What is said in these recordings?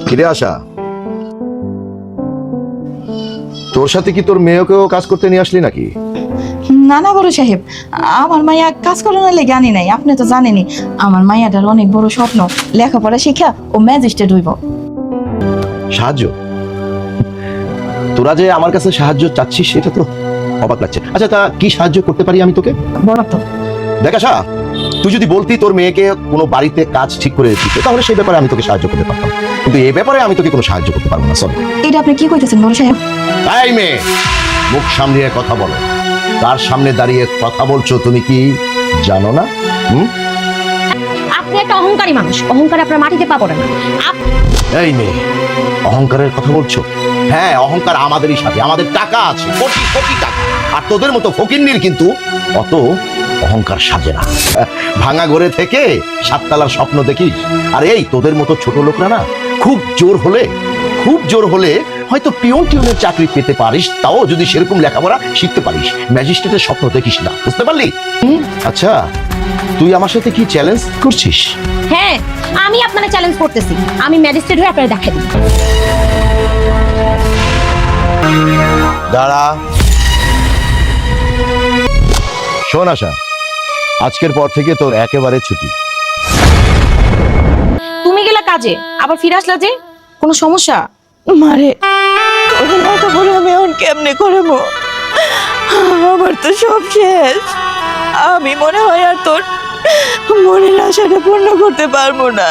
ফিরে আসা, তোর সাথে কি তোর মেয়েকেও কাজ করতে নিয়ে আসলি নাকি? না না বড় সাহেব, আমার মাইয়া কাজ করানোর লেগে আনি নাই। আপনি তো জানেনই আমার মাইয়াটার অনেক বড় স্বপ্ন, লেখাপড়া শিখা ও ম্যাজিস্ট্রেট হইব। সাহায্য? তোরা যে আমার কাছে সাহায্য চাচ্ছিস সেটা তো অবাক লাগছে। আচ্ছা, তা কি সাহায্য করতে পারি আমি তোকে? বড় তো দেখ আশা, তুই যদি বলতি তোর মেয়েকে কোনো বাড়িতে কাজ ঠিক করে দিতে, তাহলে সেই ব্যাপারে আমি তোকে সাহায্য করতে পারতাম, কিন্তু এই ব্যাপারে আমি তোকে কোনো সাহায্য করতে পারবো না। সরি। এটা আপনি কি কইতেছেন বড় সাহেব? এই মেয়ে, মুখ সামলিয়ে কথা বলো। তার সামনে দাঁড়িয়ে কথা বলছো, তুমি কি জানো না? আপনি একটা অহংকারী মানুষ, অহংকারে আপনার মাটিতে পা পড়ে না। এই মেয়ে, অহংকারের কথা বলছো? হ্যাঁ, অহংকার আমাদেরই সাথে, আমাদের টাকা আছে, কোটি কোটি টাকা। আর তোদের মতো ফকিন্নির কিন্তু অত অহংকার সাজে না। ভাঙা ঘরে থেকে সাততলার স্বপ্ন দেখিস। আর এই তোদের মতো ছোট লোকরা না, খুব জোর হলে হয়তো টিউনের চাকরি পেতে পারিস, তাও যদি সেরকম লেখাপড়া শিখতে পারিস। ম্যাজিস্ট্রেটের স্বপ্ন দেখিস না, বুঝতে পারলি? আচ্ছা, তুই আমার সাথে কি চ্যালেঞ্জ করছিস? হ্যাঁ, আমি আপনাকে চ্যালেঞ্জ করতেছি, আমি ম্যাজিস্ট্রেট হয়ে আপনাকে দেখাই দিই। দাঁড়া। শোন আশা, আজকের পর থেকে তোর একেবারে ছুটি। তুমি গেলা কাজে, আবার ফিরে আসলা যে, কোনো সমস্যা? মারে ওদের মতো বলে আমি এখন কেমনে করবো? আমার তো সব শেষ। আমি মনে হয় আর তোর মনের আশাটা পূর্ণ করতে পারবো না।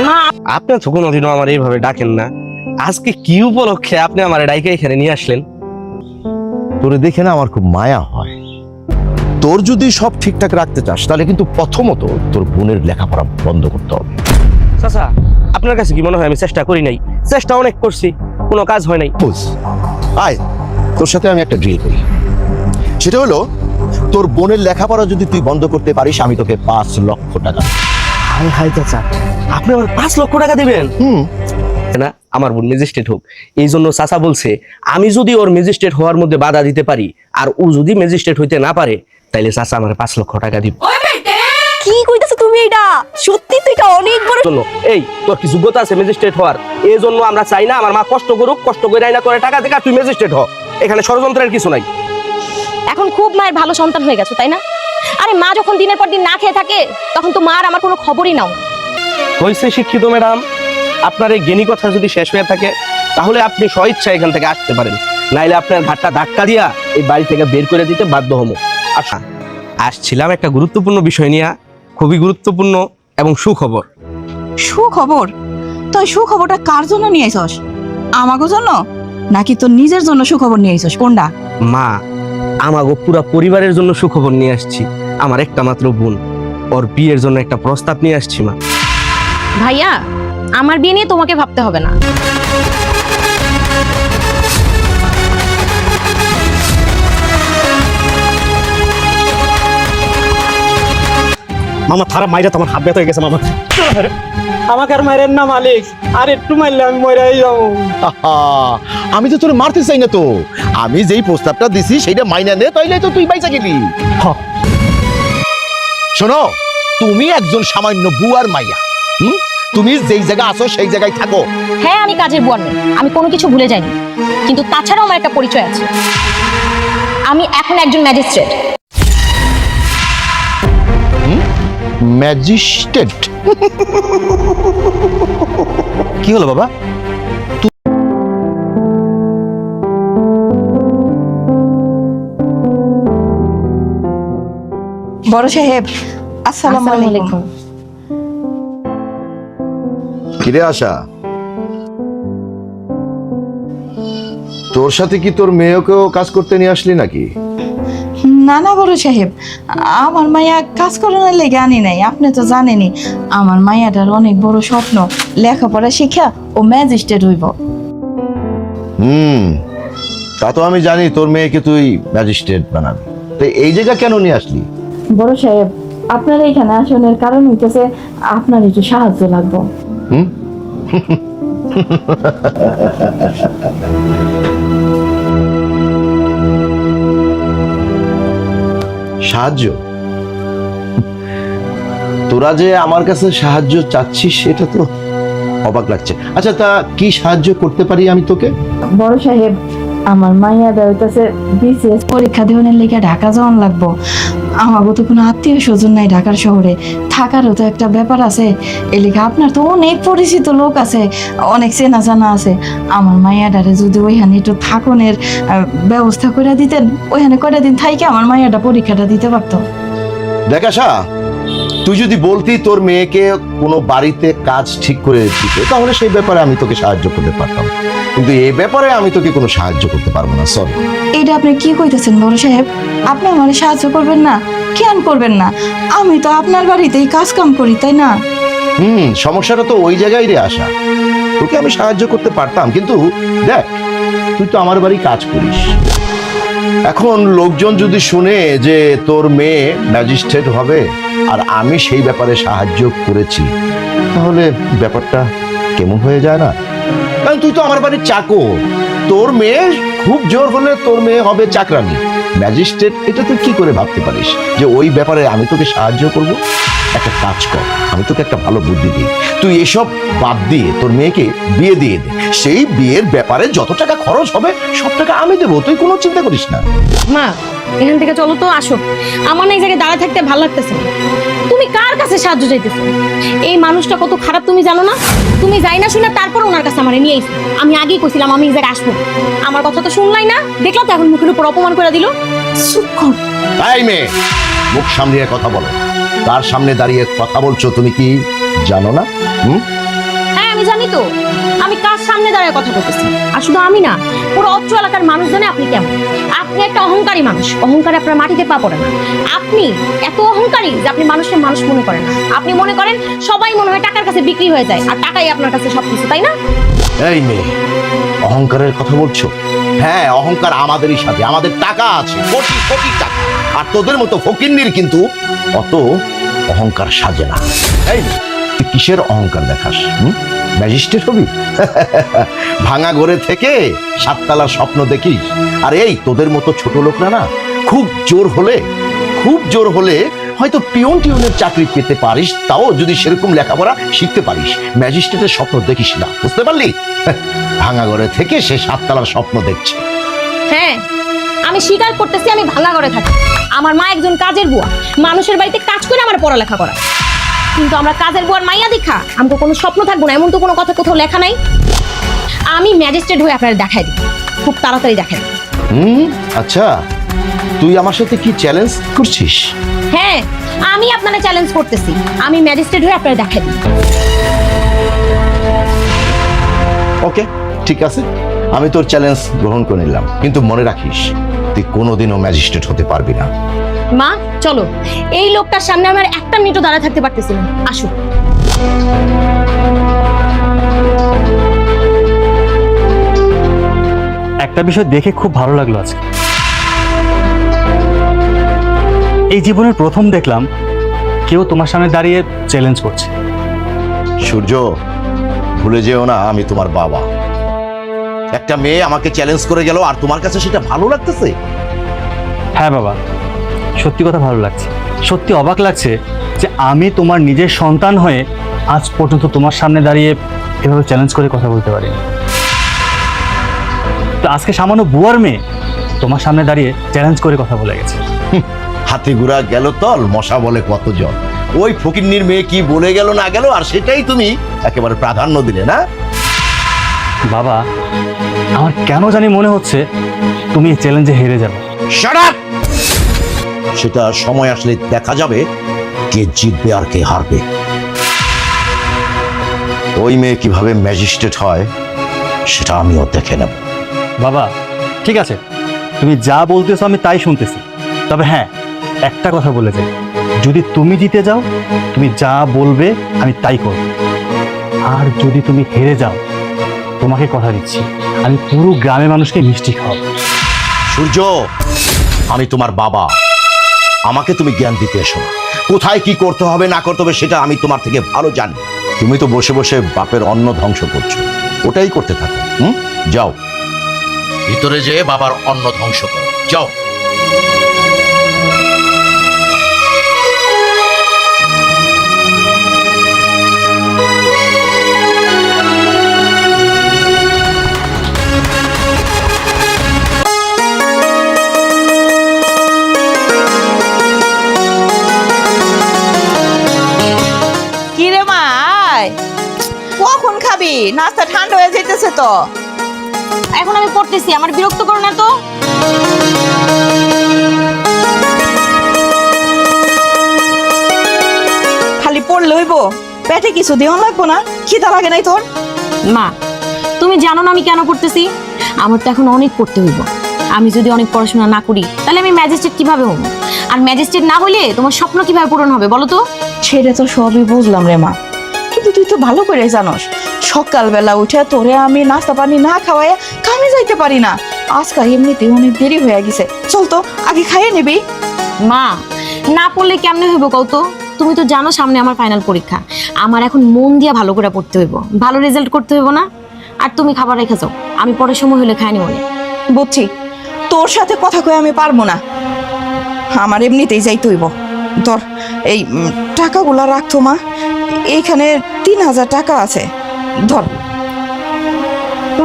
মা, আপনি তো কোনোদিনও আমার এইভাবে ডাকেন না, আজকে কি উপলক্ষে আপনি আমার ডাইকে এখানে নিয়ে আসলেন? তোরে দেখে না আমার খুব মায়া হয়। তোর যদি সব ঠিকঠাক রাখতে চাস, তাহলে কিন্তু প্রথমত তোর বোনের লেখাপড়া বন্ধ করতে হবে। চাচা, আপনার কাছে কি মনে হয় আমি চেষ্টা করি নাই? চেষ্টা অনেক করছি, কোনো কাজ হয় নাই। বুঝ, আয় তোর সাথে আমি একটা ড্রিল করি। সেটা হলো, তোর বোনের লেখাপড়া যদি তুই বন্ধ করতে পারিস, আমি তোকে 5 লক্ষ টাকা। হাই হাই চাচা, আপনি আমার 5 লক্ষ টাকা দিবেন? না, আমার বোন ম্যাজিস্ট্রেট হোক, এই জন্য চাচা বলছে আমি যদি ওর ম্যাজিস্ট্রেট হওয়ার মধ্যে বাধা দিতে পারি, আর ও যদি ম্যাজিস্ট্রেট হইতে না পারে, তাইলে চাচা আমার 5 লক্ষ টাকা দিব। কি কইতাছো তুমি? এটা সত্যি তো, এটা অনেক বড়। জন্য এই তোর কি যোগ্যতা আছে ম্যাজিস্ট্রেট হওয়ার? এই জন্য আমরা চাই না আমার মা কষ্ট করুক, কষ্ট করে আইনা করে টাকা থেকে তুই ম্যাজিস্ট্রেট হ। এখানে ষড়যন্ত্রের কিছু নাই। এখন খুব মায়ের ভালো সন্তান হয়ে গেছো, তাই না? আরে মা যখন দিনের পর দিন না খেয়ে থাকে, তখন তো মার আমার কোনো খবরই নাও। হয়েছে শিক্ষিত ম্যাডাম, আপনার এই জ্ঞানী কথা যদি শেষ হয়ে থাকে, তাহলে আপনি স্বইচ্ছা এখান থেকে আসতে পারেন, নাইলে আপনার ঘাটটা ধাক্কা দিয়া এই বাড়ি থেকে বের করে দিতে বাধ্য হবো। আচ্ছা, আসছিলাম একটা গুরুত্বপূর্ণ বিষয় নিয়ে, খুবই গুরুত্বপূর্ণ এবং সুখবর। সুখবর? তুই সুখবরটা কার জন্য নিয়ে আইছস? আমাগো জন্য নাকি তোর নিজের জন্য সুখবর নিয়ে আইছস? কোনটা? মা, আমাগো পুরা পরিবারের জন্য সুখবর নিয়ে আসছি। আমার একটা মাত্র বোন, ওর বিয়ের জন্য একটা প্রস্তাব নিয়ে আসছি মা। ভাইয়া, আমার বিয়ে নিয়ে তোমাকে ভাবতে হবে না। মামা থারা মাইরা তোমার হাত ব্যথা হয়ে গেছে মামা। আমাকে আর মাইরেন না মালিক, আর একটু মারলে আমি মরাই যাবো। আমি তো তোর মারতে চাই না, তো আমি যেই প্রস্তাবটা দিছি সেটা মাইনা নে, তাইলে তো তুই বাইচা গেলি। শোনো, তুমি একজন সামান্য বুয়ার মাইয়া। তুমি যেই জায়গা আছো সেই জায়গায় থাকো। হ্যাঁ, আমি কাজের বুয়া নই, আমি কোনো কিছু ভুলে যাইনি, কিন্তু তাছাড়াও আমার একটা পরিচয় আছে। আমি এখন একজন ম্যাজিস্ট্রেট। ম্যাজিস্ট্রেট? কি হলো বাবা? বড় সাহেব, আসসালামু আলাইকুম। ফিরে আসা, তোর সাথে কি তোর মেয়েকেও কাজ করতে নিয়ে আসলি নাকি? না না বড় সাহেব, আমার মাইয়া কাজ করানোর লেগে আনি নাই। আপনি তো জানেনই আমার মাইয়াটার অনেক বড় স্বপ্ন, লেখাপড়া শিখা ও ম্যাজিস্ট্রেট হইব। তা তো আমি জানি তোর মেয়েকে তুই ম্যাজিস্ট্রেট বানাবি, তো এই জায়গা কেন নিয়ে আসলি? বড় সাহেব, আপনার এইখানে আসনের কারণ হইতেছে আপনার একটু সাহায্য লাগবে। সাহায্য? তোরা যে আমার কাছে সাহায্য চাচ্ছিস, সেটা তো অবাক লাগছে। আচ্ছা, তা কি সাহায্য করতে পারি আমি তোকে? বড় সাহেব, আমার মাইয়া হইতাছে বিসিএস পরীক্ষা দেওয়ার লেগে ঢাকা যাওয়ান লাগবো। আমাগো তো কোনো আত্মীয় স্বজন নাই ঢাকার শহরে, থাকারও তো একটা ব্যাপার আছে। এলাকা আপনার তো অনেক পরিচিত লোক আছে, অনেক চেনা জানা আছে। আমার মাইয়াডারে যদি ওইখানে একটু থাকনের ব্যবস্থা করে দিতেন, ওইখানে কয়টা দিন থাইকে আমার মাইয়াটা পরীক্ষাটা দিতে পারতো। দেখ আশা, তুই যদি বলতি তোর মেয়েকে কোনো বাড়িতে কাজ ঠিক করে দিতে, তাহলে সেই ব্যাপারে আমি তোকে সাহায্য করতে পারতাম, কিন্তু এই ব্যাপারে আমি তোকে কোনো সাহায্য করতে পারবো না, সরি। এইটা আপনি কি কইতেছেন বড় সাহেব? আপনি আমার সাহায্য করবেন না? কেন করবেন না? আমি তো আপনার বাড়িতেই কাজ কাম করি, তাই না? সমস্যাটা তো ওই জায়গায় রে আশা। তোকে আমি সাহায্য করতে পারতাম, কিন্তু দেখ, তুই তো আমার বাড়ি কাজ করিস। এখন লোকজন যদি শুনে যে তোর মেয়ে ম্যাজিস্ট্রেট হবে আর আমি সেই ব্যাপারে সাহায্য করেছি, তাহলে ব্যাপারটা কেমন হয়ে যায় না? কারণ তুই তো আমার বাড়ির চাকর, তোর মেয়ে খুব জোর হলে তোর মেয়ে হবে চাকরানি। ম্যাজিস্ট্রেট, এটা তুই কি করে ভাবতে পারিস যে ওই ব্যাপারে আমি তোকে সাহায্য করব? একটা কাজ কর, আমি তোকে একটা ভালো বুদ্ধি দিই। তুই এসব বাদ দিয়ে তোর মেয়েকে বিয়ে দিয়ে দে। সেই বিয়ের ব্যাপারে যত টাকা খরচ হবে সব টাকা আমি দেবো, তুই কোনো চিন্তা করিস না। মা, এখান থেকে চলো তো, আসো। আমার না এই জায়গায় দাঁড়ায় থাকতে ভালো লাগতেছে না। তুমি কার কাছে সাহায্য চাইতেছো? এই মানুষটা কত খারাপ তুমি জানো না? তুমি যাই না শুনে তারপর ওনার কাছে আমার নিয়ে এসেছি। আমি আগেই কইছিলাম আমি এই জায়গায় আসবো। আমার কথা তো শুনলাই না, দেখলাম তো এখন মুখের উপর অপমান করে দিল। চুপ কর। তাই মেয়ে, মুখ সামলিয়ে কথা বলো। তার সামনে দাঁড়িয়ে কথা বলছো, তুমি কি জানো না? হ্যাঁ, আমি জানি তো আমি কার সামনে দাঁড়ায় কথা বলতেছি। আর শুধু আমি না, পুরো অত্র এলাকার মানুষ জানে আপনি কেমন। আপনি একটা অহংকারী মানুষ, অহংকারে আপনার মাটিতে পা পড়ে না। আপনি এত অহংকারী যে আপনি মানুষকে মানুষ মনে করেন না। আপনি মনে করেন সবাই মনে হয় টাকার কাছে বিক্রি হয়ে যায়, আর টাকাই আপনার কাছে সবকিছু, তাই না? এই মেয়ে, অহংকারের কথা বলছো? হ্যাঁ, অহংকার আমাদেরই সাথে, আমাদের টাকা আছে, কোটি কোটি টাকা। আর তোদের মতো ফকিন্নির কিন্তু অত অহংকার সাজে না। এই মেয়ে, তুই কিসের অহংকার দেখাস? ম্যাজিস্ট্রেট হবি? ভাঙা ঘরে থেকে সাততলার স্বপ্ন দেখিস? আর এই তোদের মতো ছোট লোকরা না, খুব জোর হলে হয়তো পিয়ন টিউনের চাকরি পেতে পারিস, তাও যদি সেরকম লেখাপড়া শিখতে পারিস। ম্যাজিস্ট্রেটের স্বপ্ন দেখিস না, বুঝতে পারলি? ভাঙা ঘরে থেকে সে সাততলার স্বপ্ন দেখছে। হ্যাঁ, আমি স্বীকার করতেছি আমি ভাঙা ঘরে থাকি। আমার মা একজন কাজের বুয়া, মানুষের বাড়িতে কাজ করে আমার পড়ালেখা করা। কিন্তু আমরা কাজের বুয়ার মাইয়া দেখা আমাকে কোনো স্বপ্ন থাকবো না, এমন তো কোনো কথা কোথাও লেখা নাই। আমি ম্যাজিস্ট্রেট হয়ে আপনার দেখাই দিই, খুব তাড়াতাড়ি দেখাই দিই। আচ্ছা, তুই আমার সাথে কি চ্যালেঞ্জ করছিস? হ্যাঁ, আমি আপনারা চ্যালেঞ্জ করতেছি, আমি ম্যাজিস্ট্রেট হয়ে আপনার দেখাই দিই। ওকে, ঠিক আছে, আমি তোর চ্যালেঞ্জ গ্রহণ করে নিলাম, কিন্তু মনে রাখিস তুই কোনোদিনও ম্যাজিস্ট্রেট হতে পারবি না। মা চলো, এই লোকটার সামনে আমার একটা মিনিটও দাঁড়ায় থাকতে পারতেছি না, আসো। একটা বিষয় দেখে খুব ভালো লাগলো আজকে। এই জীবনের প্রথম দেখলাম কেউ তোমার সামনে দাঁড়িয়ে চ্যালেঞ্জ করছে। সূর্য, ভুলে যেও না আমি তোমার বাবা। একটা মেয়ে আমাকে চ্যালেঞ্জ করে গেল আর তোমার কাছে সেটা ভালো লাগতেছে? হ্যাঁ বাবা, সত্যি কথা ভালো লাগছে। সত্যি অবাক লাগছে যে আমি তোমার নিজের সন্তান হয়ে আজ পর্যন্ত তোমার সামনে দাঁড়িয়ে এভাবে চ্যালেঞ্জ করে কথা বলতে পারি। তো আজকে সামান্য বুয়ার মেয়ে তোমার সামনে দাঁড়িয়ে চ্যালেঞ্জ করে কথা বলে গেছে। হাতি ঘুরা গেল তল, মশা বলে কত জল। ওই ফকিন্নির মেয়ে কি বলে গেল না গেল, আর সেটাই তুমি একেবারে প্রাধান্য দিলে না? বাবা, আমার কেন জানি মনে হচ্ছে তুমি এই চ্যালেঞ্জে হেরে যাবে। Shut up! সেটা সময় আসলে দেখা যাবে কে জিতবে আর কে হারবে। ওই মেয়ে কিভাবে ম্যাজিস্ট্রেট হয় সেটা আমিও দেখে নেব। বাবা ঠিক আছে, তুমি যা বলতেছো আমি তাই শুনতেছি। তবে হ্যাঁ, একটা কথা বলে যাই, যদি তুমি জিতে যাও তুমি যা বলবে আমি তাই করব। আর যদি তুমি হেরে যাও, তোমাকে কথা দিচ্ছি আমি পুরো গ্রামের মানুষকে মিষ্টি খাওয়াবো। সূর্য, আমি তোমার বাবা, আমাকে তুমি জ্ঞান দিতে এসো না। কোথায় কি করতে হবে না করতে হবে সেটা আমি তোমার থেকে ভালো জানি। তুমি তো বসে বসে বাপের অন্ন ধ্বংস করছো, ওটাই করতে থাকো। যাও ভিতরে যেয়ে বাবার অন্ন ধ্বংস করো, যাও। কখন খাবি? নাস্তা ঠান্ডা হয়ে যাইতেছে তো। এখন আমি পড়তেছি, আমার বিরক্ত করো না তো। খালি পড়লে হইব? পেটে কিছু দেওয়া লাগবো না? খিদা লাগে নাই তোর? মা, তুমি জানো না আমি কেন পড়তেছি? আমার তো এখন অনেক পড়তে হইব। আমি যদি অনেক পড়াশোনা না করি তাহলে আমি ম্যাজিস্ট্রেট কিভাবে হব? আর ম্যাজিস্ট্রেট না হলে তোমার স্বপ্ন কিভাবে পূরণ হবে বলো তো? সেটা তো সবই বুঝলাম রে মা, কিন্তু তুই তো ভালো করে জানোস সকালবেলা উঠে তোরে আমি নাস্তা পানি না খাওয়াই কামে যাইতে পারি না। আজকে এমনিতে অনেক দেরি হয়ে গেছে, চল তো আগে খাইয়ে নিবি। মা, না পড়লে কেমনে হইব কও তো? তুমি তো জানো সামনে আমার ফাইনাল পরীক্ষা, আমার এখন মন দিয়ে ভালো করে পড়তে হইব, ভালো রেজাল্ট করতে হইব না? আর তুমি খাবার রেখে যাও, আমি পরে সময় হলে খাই নিব। বুঝছি, তোর সাথে কথা কয়ে আমি পারবো না, আমার এমনিতেই যাইতে হইব। ধর এই টাকাগুলা রাখতো মা, এইখানে 3000 টাকা আছে, ধর।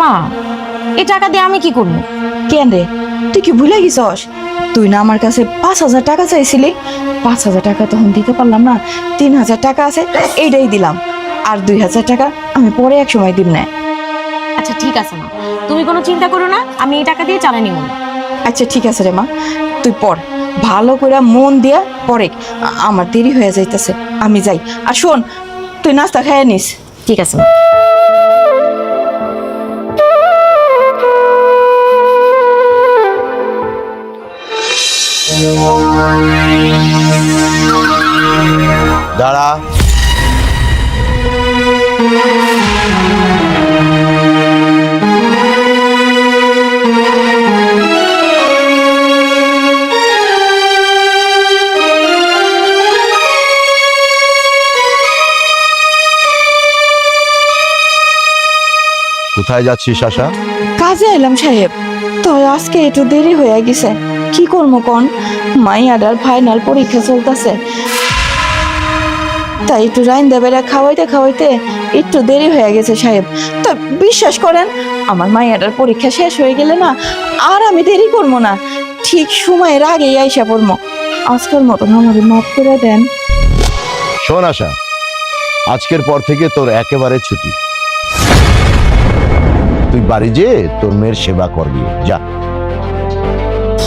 মা, এই টাকা দিয়ে আমি কি করবো? কেন রে, তুই কি ভুলে গেছস? তুই না আমার কাছে 5000 টাকা চাইছিলি, 5000 টাকা তখন দিতে পারলাম না, 3000 টাকা আছে, এইটাই দিলাম। আর 2000 টাকা আমি পরে এক সময় দিব না। আচ্ছা ঠিক আছে মা, তুমি কোনো চিন্তা করো না, আমি এই টাকা দিয়ে চালাই নিব। আচ্ছা ঠিক আছে রে মা, তুই পড়, ভালো করে মন দিয়া পড়ে, আমার দেরি হয়ে যাইতেছে, আমি যাই। আর শোন, তুই নাস্তা খাইয়ে নিস। ঠিক আছে মা। দাঁড়া। কোথায় যাচ্ছিস আশা? কাজে এলাম সাহেব, তো আজকে একটু দেরি হয়ে গেছে, কি করবো কোন? মাইয়াডার ফাইনাল পরীক্ষা চলতেছে, তাই একটু রাইন্দা বেড়া খাওয়াইতে খাওয়াইতে একটু দেরি হয়ে গেছে সাহেব। তো বিশ্বাস করেন, আমার মাইয়াডার পরীক্ষা শেষ হয়ে গেলে না আর আমি দেরি করবো না, ঠিক সময়ের আগেই আইসা পড়বো। আজকের মতন আমাদের মাফ করে দেন। শোন আশা, আজকের পর থেকে তোর একেবারে ছুটি, তুই বাড়ি যে তোর মেয়ের সেবা করবি, যা।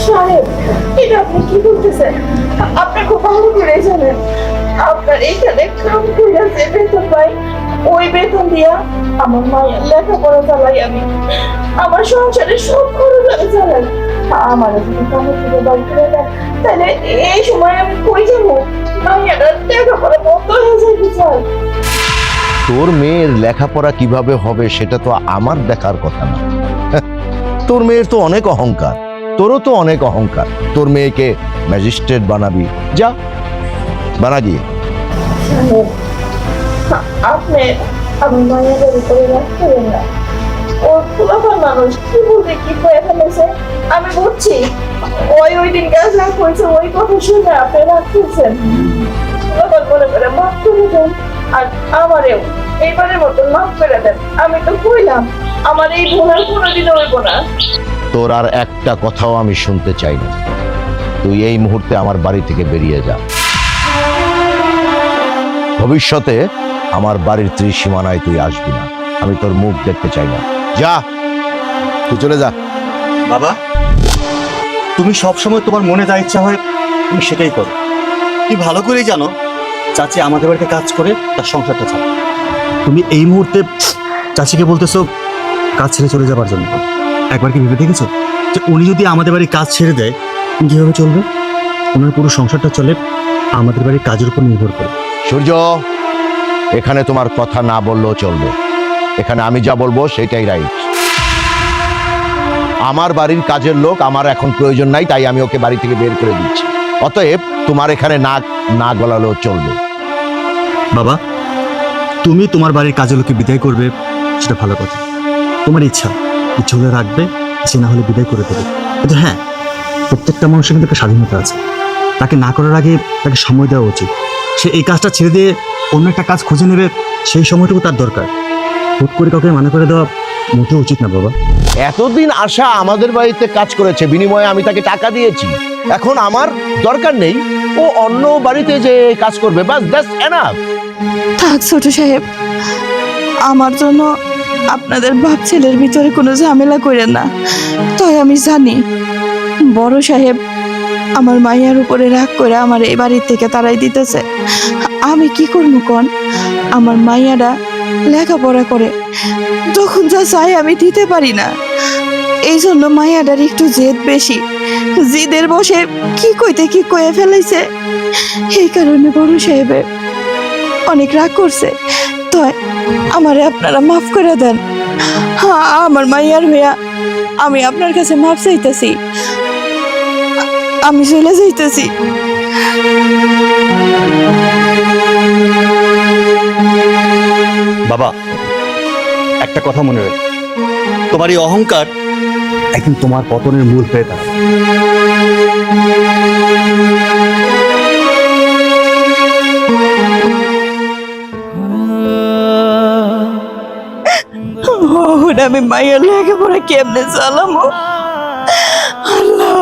সাহেব, এটা আপনি কি বলতেছেন? আপনি খুব ভালো করে জানেন আপনার এইখানে কাম করে যে বেতন পাই, ওই বেতন দিয়া আমার মায়ের লেখাপড়া চালাই আমি, আমার সংসারে সব খরচ আমি চালাই। আমার যদি কামে থেকে বাড়ি করে দেন, তাহলে এই সময় আমি কই যাবো? মায়ের লেখাপড়া বন্ধ হয়ে যাইতে চাই। তোর মেয়ের লেখাপড়া কিভাবে হবে সেটা তো আমার দেখার কথা না। তোর মেয়ের তো অনেক অহংকার, তোরও তো অনেক অহংকার। তোর মেয়েকে ম্যাজিস্ট্রেট বানাবি, যা বানা গিয়ে। আপনি আমার মায়ের উপরে রাখতেন না, ও ফুলাফার মানুষ, কি বলতে কি হয়ে ফেলেছে আমি বুঝছি। ওই দিন গাছ রাখ হয়েছে, ওই কথা শুনে আপনি রাখতেছেন। ফুলাফার মনে করে মাফ করে দেন, আর আমারেও এইবারের মতন মাফ করে দেন। আমি তো কইলাম আমার এই ভুল আর কোনোদিনও হইব না। তোর আর একটা কথাও আমি শুনতে চাই না, তুই এই মুহূর্তে আমার বাড়ি থেকে বেরিয়ে যা। ভবিষ্যতে আমার বাড়ির ত্রিসীমানায় তুই আসবি না, আমি তোর মুখ দেখতে চাই না, যা তুই চলে যা। বাবা, তুমি সবসময় তোমার মনে যা ইচ্ছা হয় তুমি সেটাই করো। তুমি ভালো করেই জানো চাচি আমাদের বাড়িতে কাজ করে তার সংসারটা চালায়। তুমি এই মুহূর্তে চাচিকে বলতেছো কাজ ছেড়ে চলে যাবার জন্য। একবার কি ভেবে দেখেছো যে উনি যদি আমাদের বাড়ির কাজ ছেড়ে দেয় কিভাবে চলবে? ওনার পুরো সংসারটা চলে আমাদের বাড়ির কাজের উপর নির্ভর করে। সূর্য, এখানে তোমার কথা না বললেও চলবে, এখানে আমি যা বলবো সেটাই রাইট। আমার বাড়ির কাজের লোক আমার এখন প্রয়োজন নাই, তাই আমি ওকে বাড়ি থেকে বের করে দিচ্ছি। অতএব তোমার এখানে নাক না গলালেও চলবে। বাবা, তুমি তোমার বাড়ির কাজের লোককে বিদায় করবে সেটা ভালো কথা, তোমার ইচ্ছা হলে রাখবে, সে না হলে বিদায় করে দেবে। কিন্তু হ্যাঁ, প্রত্যেকটা মানুষের কিন্তু একটা স্বাধীনতা আছে, তাকে না করার আগে তাকে সময় দেওয়া উচিত। সে এই কাজটা ছেড়ে দিয়ে অন্য একটা কাজ খুঁজে নেবে, সেই সময়টুকু তার দরকার। হুট করে কাউকে মানা করে দেওয়া মোটেও উচিত না বাবা। এতদিন আশা আমাদের বাড়িতে কাজ করেছে, বিনিময়ে আমি তাকে টাকা দিয়েছি। এখন আমার দরকার নেই, ও অন্য বাড়িতে যে কাজ করবে, বাস দ্যাটস এনাফ। থাক ছোট সাহেব, আমার জন্য আপনাদের বাপ ছেলের ভিতরে কোনো ঝামেলা করেন না। তাই আমি জানি বড় সাহেব আমার মাইয়ার উপরে রাগ করে আমার এই বাড়ির থেকে তাড়াই দিতেছে। আমি কি করবো কোন? আমার মাইয়ারা লেখাপড়া করে, তখন যা চাই আমি দিতে পারি না। এই জন্য মাইয়াটার একটু জেদ বেশি, জিদের বসে কি কইতে কি কয়ে ফেলাইছে। এই কারণে বড় সাহেবের অনেক রাগ করছে। তাই আমারে আপনারা মাফ করে দেন। আমার মাইয়ার হইয়া আমি আপনার কাছে মাফ চাইতেছি। আমি চলে যাইতেছি। বাবা, একটা কথা মনে রাখ, তোমার এই অহংকার একদিন তোমার পতনের মূল হয়ে দাঁড়াবে। আমি মাইয়ার লেখাপড়া কেমনে চালামো? আল্লাহ,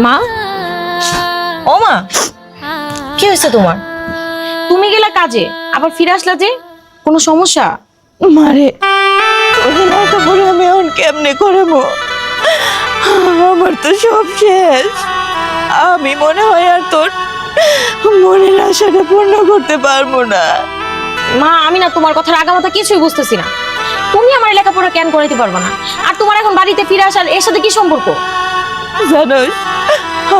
মা, ও মা, কি হয়েছে তোমার? তুমি গেলা কাজে, আবার ফিরে আসলা যে? কোনো সমস্যা? মারে তোদের লেখাপড়া আমি এখন কেমনে করবো? আমার তো সব শেষ। আমি মনে হয় আর তোর মনের আশাটা পূর্ণ করতে পারবো না। মা, আমি না তোমার কথার আগামাথা কিছুই বুঝতেছি না। তুমি আমার লেখাপড়া কেন করাইতে পারবে না? আর তোমার এখন বাড়িতে ফিরে আসার এর সাথে কি সম্পর্ক? জানোস,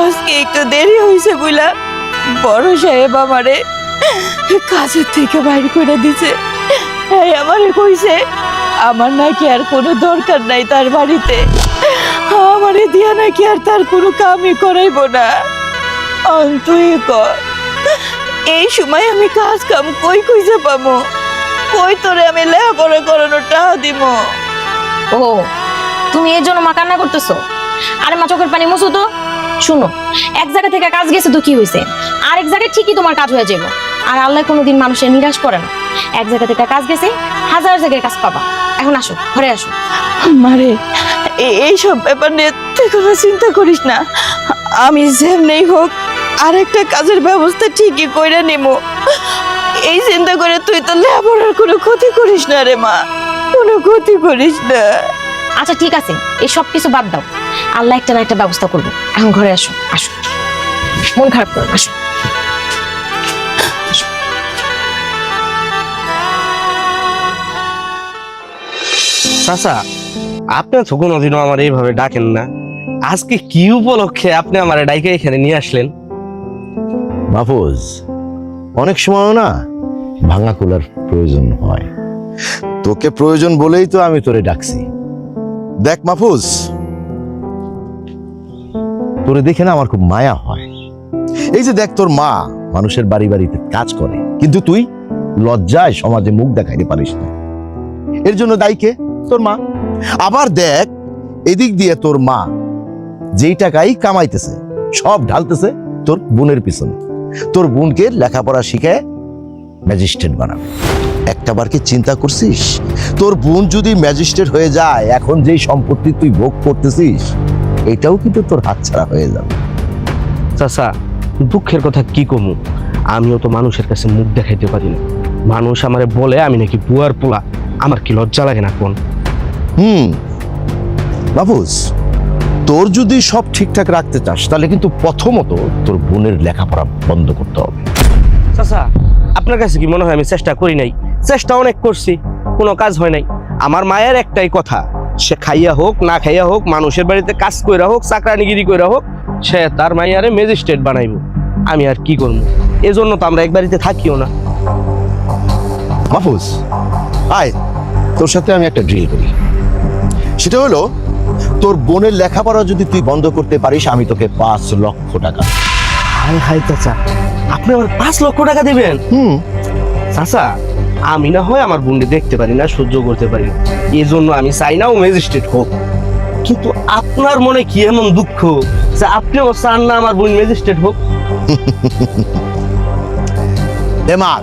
আজকে একটু দেরি হয়েছে বুঝলা, বড় সাহেব আমারে কাজের থেকে বাইর করে দিছে। এই আমারে কইছে আমার নাকি আর কোনো দরকার নাই তার বাড়িতে, আমারে দিয়া নাকি আর তার কোনো কামই করাইব না। তুই কর, এই সময় আমি কাজ কাম কই কইছে পামো? কই তোরে আমি লেখাপড়া করানোর টাকা দিব? ও, তুমি এর জন্য মা কান্না করতেছো? আরে মা, চোখের পানি মুছো তো। শুনো, এক জায়গা থেকে কাজ গেছে তো কি হয়েছে, আরেক জায়গায় ঠিকই তোমার কাজ হয়ে যাবে। আর আল্লাহ কোনোদিন মানুষের নিরাশ করে না। এক জায়গা থেকে কাজ গেছে, হাজার জায়গায় কাজ পাবা। এখন আসো, ঘরে আসো। মারে, এইসব ব্যাপার নিয়ে তুই কোনো চিন্তা করিস না। আমি যেমনি হোক আরেকটা কাজের ব্যবস্থা ঠিকই কইরা নিব। এই চিন্তা করে তুই তো লেখাপড়ার কোনো ক্ষতি করিস না রে মা, কোনো ক্ষতি করিস না। আচ্ছা ঠিক আছে, এই সব কিছু বাদ দাও, আল্লাহ একটা না একটা ব্যবস্থা করবো। এখন ঘরে আসো, আসো, মন খারাপ করো না, আসো। চাচা, আপনি তো কোনোদিনও আমার এইভাবে ডাকেন না। আজকে কি উপলক্ষে আপনি আমার ডাইকে এখানে নিয়ে আসলেন? মাহফুজ, অনেক সময় না ভাঙা কুলার প্রয়োজন হয়। তোকে প্রয়োজন বলেই তো আমি তোরে ডাকছি। দেখ মাহফুজ, তোরে দেখে না আমার খুব মায়া হয়। এই যে দেখ, তোর মা মানুষের বাড়ি বাড়িতে কাজ করে, কিন্তু তুই লজ্জায় সমাজে মুখ দেখাইতে পারিস না। এর জন্য দায়ী কে? তোর মা। আবার দেখ, এদিক দিয়ে তোর মা যেই টাকাই কামাইতেছে সব ঢালতেছে তোর বোনের পিছনে। তোর বোনকে লেখাপড়া শিখে ম্যাজিস্ট্রেট বানাবে। একটাবার কি চিন্তা করছিস, তোর বোন যদি ম্যাজিস্ট্রেট হয়ে যায়, এখন যেই সম্পত্তি তুই ভোগ করতেছিস এটাও কিন্তু তোর হাতছাড়া হয়ে যাবে। চাচা, দুঃখের কথা কি কমু, আমিও তো মানুষের কাছে মুখ দেখাইতে পারি না। মানুষ আমারে বলে আমি নাকি বুয়ার পোলা। আমার কি লজ্জা লাগে না কোন? বাবুস, তোর যদি সব ঠিকঠাক রাখতে চাস তাহলে কিন্তু প্রথমত তোর বোনের লেখাপড়া বন্ধ করতে হবে। চাচা, আপনার কাছে কি মনে হয় আমি চেষ্টা করি নাই? চেষ্টা অনেক করছি, কোনো কাজ হয় নাই। আমার মায়ের একটাই কথা, সে খাইয়া হোক না খাইয়া হোক, মানুষের বাড়িতে কাজ কইরা হোক, চাকরানিগিরি কইরা হোক, সে তার মাইয়ারে ম্যাজিস্ট্রেট বানাইব। আমি আর কি করবো? এজন্য তো আমরা এক বাড়িতে থাকিও না। মাহফুজ, আয় তোর সাথে আমি একটা ড্রিল করি। সেটা হলো তোর বোনের লেখাপড়া যদি তুই বন্ধ করতে পারিস আমি তোকে 5 লক্ষ টাকা। হাই হাই চাচা, আপনি আমার 5 লক্ষ টাকা দেবেন? চাচা, আমি না হয় আমার বোনকে দেখতে পারি না, সহ্য করতে পারি না, এই জন্য আমি চাই না ও ম্যাজিস্ট্রেট হোক। কিন্তু আপনার মনে কি এমন দুঃখ যে আপনিও চান না আমার বোন ম্যাজিস্ট্রেট হোক? দেমাগ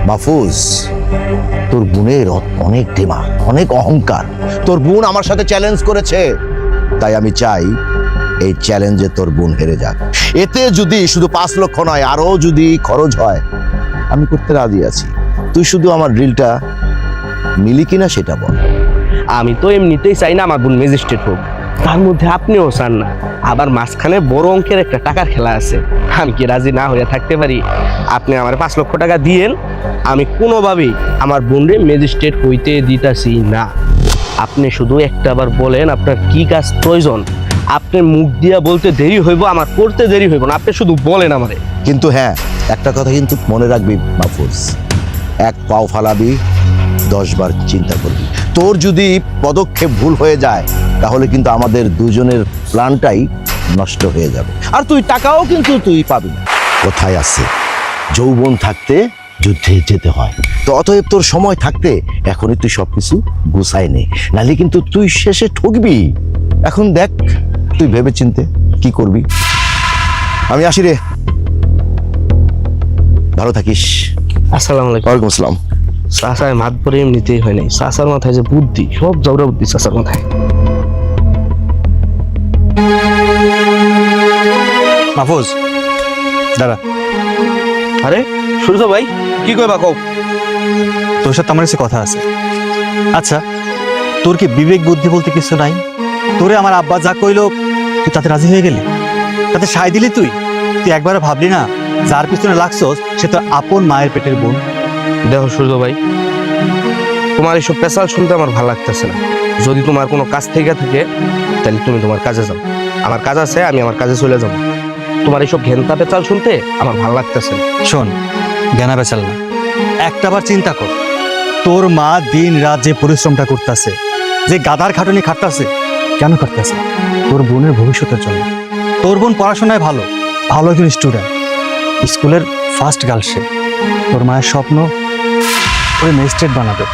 মাহফুজ, তোর বোনের অনেক দিমাগ, অনেক অহংকার। তোর বোন আমার সাথে চ্যালেঞ্জ করেছে, তাই আমি চাই এই চ্যালেঞ্জে তোর বোন হেরে যাক। এতে যদি শুধু 5 লক্ষ নয় আরো যদি খরচ হয় আমি করতে রাজি আছি। তুই শুধু আমার ড্রিলটা মিলি কিনা সেটা বল। আমি তো এমনিতেই চাই না আমার বোন ম্যাজিস্ট্রেট হোক, তার মধ্যে আপনিও চান না, আবার মাঝখানে বড় অঙ্কের একটা টাকার খেলা আছে। আমি কি রাজি না হয়ে থাকতে পারি? আপনি আমার 5 লক্ষ টাকা দিয়েন, আমি কোনোভাবেই আমার বোনরে ম্যাজিস্ট্রেট হইতে দিতাছি না। আপনি শুধু একটাবার বলেন আপনার কি কাজ প্রয়োজন, আপনি মুখ দিয়া বলতে দেরি হইব, আমার করতে দেরি হইব না, আপনি শুধু বলেন আমারে। কিন্তু হ্যাঁ, একটা কথা কিন্তু মনে রাখবি মাহফুজ, এক পাও ফালাবি 10 বার চিন্তা করবি। তোর যদি পদক্ষেপ ভুল হয়ে যায় তাহলে কিন্তু আমাদের দুজনের প্ল্যানটাই নষ্ট হয়ে যাবে, আর তুই টাকাও কিন্তু তুই পাবি না। কোথায় আছে যৌবন থাকতে যুদ্ধে যেতে হয়, তো অতএব তোর সময় থাকতে এখনই তুই সবকিছু গুছাই নে, নাহলে কিন্তু তুই শেষে ঠকবি। এখন দেখ তুই ভেবে চিন্তে কি করবি। আমি আসি রে, ভালো থাকিস। আসসালামু আলাইকুম। ওয়ালাইকুম আসসালাম। চাচায় মাত পরে এমনিতেই হয় নাই, চাচার মাথায় যে বুদ্ধি, সব জবরা বুদ্ধি চাচার মাথায়। মাহফুজ দাঁড়া। আরে সূর্য ভাই, কি কইবা কও? তোর সাথে আমার কাছে কথা আছে। আচ্ছা, তোর কি বিবেক বুদ্ধি বলতে কিছু নাই? তোরে আমার আব্বা যা কইলো তুই তাতে রাজি হয়ে গেলি, তাতে সায় দিলি? তুই একবারও ভাবলি না যার পিছনে লাগছস সে তোর আপন মায়ের পেটের বোন? দেখো সূর্য ভাই, তোমার এইসব পেশাল শুনতে আমার ভালো লাগতেছে না। যদি তোমার কোনো কাজ থেকে থাকে তাহলে তুমি তোমার কাজে যাও, আমার কাজ আছে, আমি আমার কাজে চলে যাবো। তোমার এইসব ঘেন্তা পেঁচাল শুনতে আমার ভালো লাগতেছে না। শোন, জ্ঞানা বেচাল না, একটাবার চিন্তা কর, তোর মা দিন রাত যে পরিশ্রমটা করতেছে, যে গাদার খাটুনি খাটতেছে, কেন খাটতেছে? তোর বোনের ভবিষ্যতের জন্য। তোর বোন পড়াশোনায় ভালো, ভালো একজন স্টুডেন্ট, স্কুলের ফার্স্ট গার্ল সে। তোর মায়ের স্বপ্ন ওই ম্যাজিস্ট্রেট বানাবে।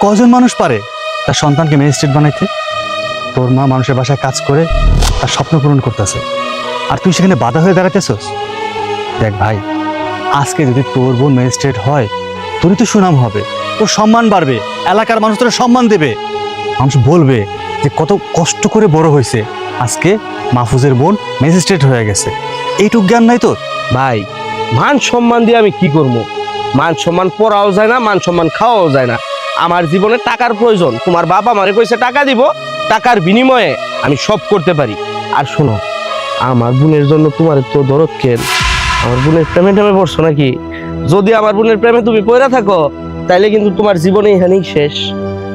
কজন মানুষ পারে তার সন্তানকে ম্যাজিস্ট্রেট বানাইতে? তোর মা মানুষের বাসায় কাজ করে তার স্বপ্ন পূরণ করতেছে, আর তুই সেখানে বাধা হয়ে দাঁড়াতেছস। দেখ ভাই, আজকে যদি তোর বোন ম্যাজিস্ট্রেট হয় তোরই তো সুনাম হবে, তোর সম্মান বাড়বে, এলাকার মানুষ তোর সম্মান দেবে, মানুষ বলবে যে কত কষ্ট করে বড় হয়েছে, আজকে মাহফুজের বোন ম্যাজিস্ট্রেট হয়ে গেছে। এইটুক জ্ঞান নাই তোর? ভাই, মান সম্মান দিয়ে আমি কি করবো? মান সম্মান পড়াও যায় না, মান সম্মান খাওয়াও যায় না। আমার জীবনে টাকার প্রয়োজন, তোমার বাবা আমারে কইছে টাকা দিব, টাকার বিনিময়ে আমি সব করতে পারি। আর শোনো, আমার বোনের জন্য তোমার তো দরদ কেন? আমার বোনের প্রেমে টেমে পড়ছো নাকি? যদি আমার বোনের প্রেমে তুমি পড়ে থাকো তাইলে কিন্তু তোমার জীবনে এখানেই শেষ।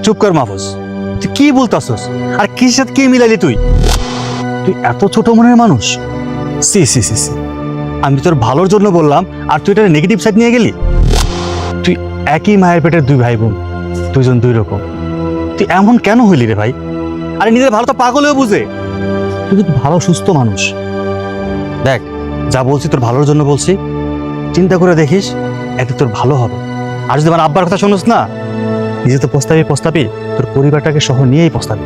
চুপ কর মাহফুজ, তুই কি বলতাছস? আর কি সাথে কি মিলালি তুই? তুই এত ছোট মনের মানুষ? সি সি সি সি, আমি তোর ভালোর জন্য বললাম আর তুই এটা নেগেটিভ সাইড নিয়ে গেলি। তুই একই মায়ের পেটের দুই ভাই বোন, দুইজন দুই রকম, তুই এমন কেন হইলি রে ভাই? আরে নিজের ভালো তো পাগলেও বুঝে, তুই তো ভালো সুস্থ মানুষ। দেখ, যা বলছি তোর ভালোর জন্য বলছি, চিন্তা করে দেখিস, এতে তোর ভালো হবে। আর যদি আমার আব্বার কথা শুনোস না, নিজে তো পস্তাবি, তোর পরিবারটাকে সহ নিয়েই পস্তাবি।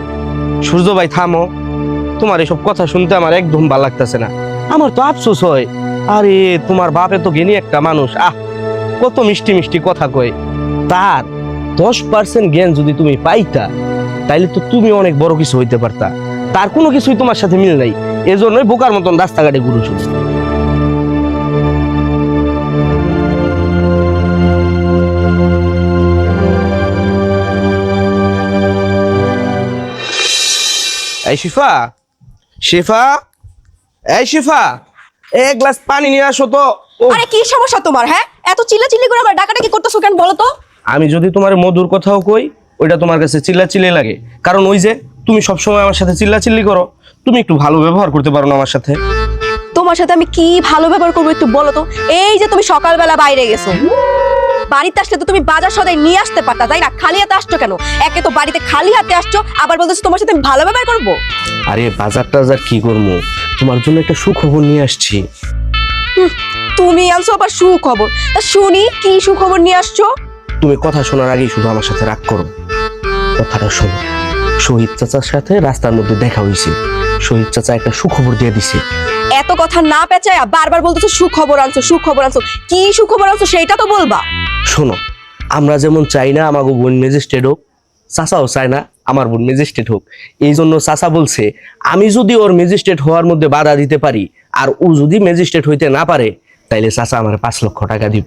সূর্য ভাই থামো, তোমার এসব কথা শুনতে আমার একদম ভালো লাগতেছে না। আমার তো আফসোস হয়, আরে তোমার বাপে তো জ্ঞানী একটা মানুষ, কত মিষ্টি মিষ্টি কথা কয়। তার 10% জ্ঞান যদি তুমি পাইতা তাইলে তো তুমি অনেক বড় কিছু হইতে পারতা। তার কোনো কিছুই তোমার সাথে মিল নাই, এজন্যই বোকার মতন রাস্তাঘাটে ঘুরে শুনি। এই শিফা, শিফা, এই শিফা, এক গ্লাস পানি নিয়ে আসো তো। আরে কি সমস্যা তোমার? হ্যাঁ, এত চিল্লাচিল্লি করে আবার ডাকাডাকি করতেছো কেন বলো তো? আমি যদি তোমার মধুর কথাও কই, ওইটা তোমার কাছে চিল্লাচিল্লি লাগে, কারণ ওই যে তুমি সবসময় আমার সাথে চিল্লাচিল্লি করো। তুমি একটু ভালো ব্যবহার করতে পারো না আমার সাথে? তোমার সাথে আমি কি ভালো ব্যবহার করবো একটু বলো তো? এই যে তুমি সকালবেলা বাইরে গেছো, বাড়িতে আসলে তো তুমি বাজার সদাই নিয়ে আসতে পারতা, তাই না? খালি হাতে আসছো কেন? একে তো বাড়িতে খালি হাতে আসছো, আবার বলতেছো তোমার সাথে আমি ভালো ব্যবহার করবো। আরে বাজার টাজার কি করবো, তোমার জন্য একটা সুখবর নিয়ে আসছি। তুমি আনছো আবার সুখবর? তা শুনি কি সুখবর নিয়ে আসছো। তুমি কথা শোনার আগেই শুধু আমার সাথে রাগ করো। কথাটা শোনো, শহীদ চাচার সাথে রাস্তার মধ্যে দেখা হয়েছে। শহীদ চাচা একটা সুখবর দিয়ে দিছে। এত কথা না পেঁচায় বারবার বলতেছো সুখবর আনছো, সুখবর আনছো। কি সুখবর আনছো সেটা তো বলবা। শোনো, আমরা যেমন চাই না আমাকে বোন ম্যাজিস্ট্রেট হোক, চাচাও চায় না আমার বোন ম্যাজিস্ট্রেট হোক। এই জন্য চাচা বলছে আমি যদি ওর ম্যাজিস্ট্রেট হওয়ার মধ্যে বাধা দিতে পারি আর ও যদি ম্যাজিস্ট্রেট হইতে না পারে, তাইলে চাচা আমার 5 লক্ষ টাকা দিব।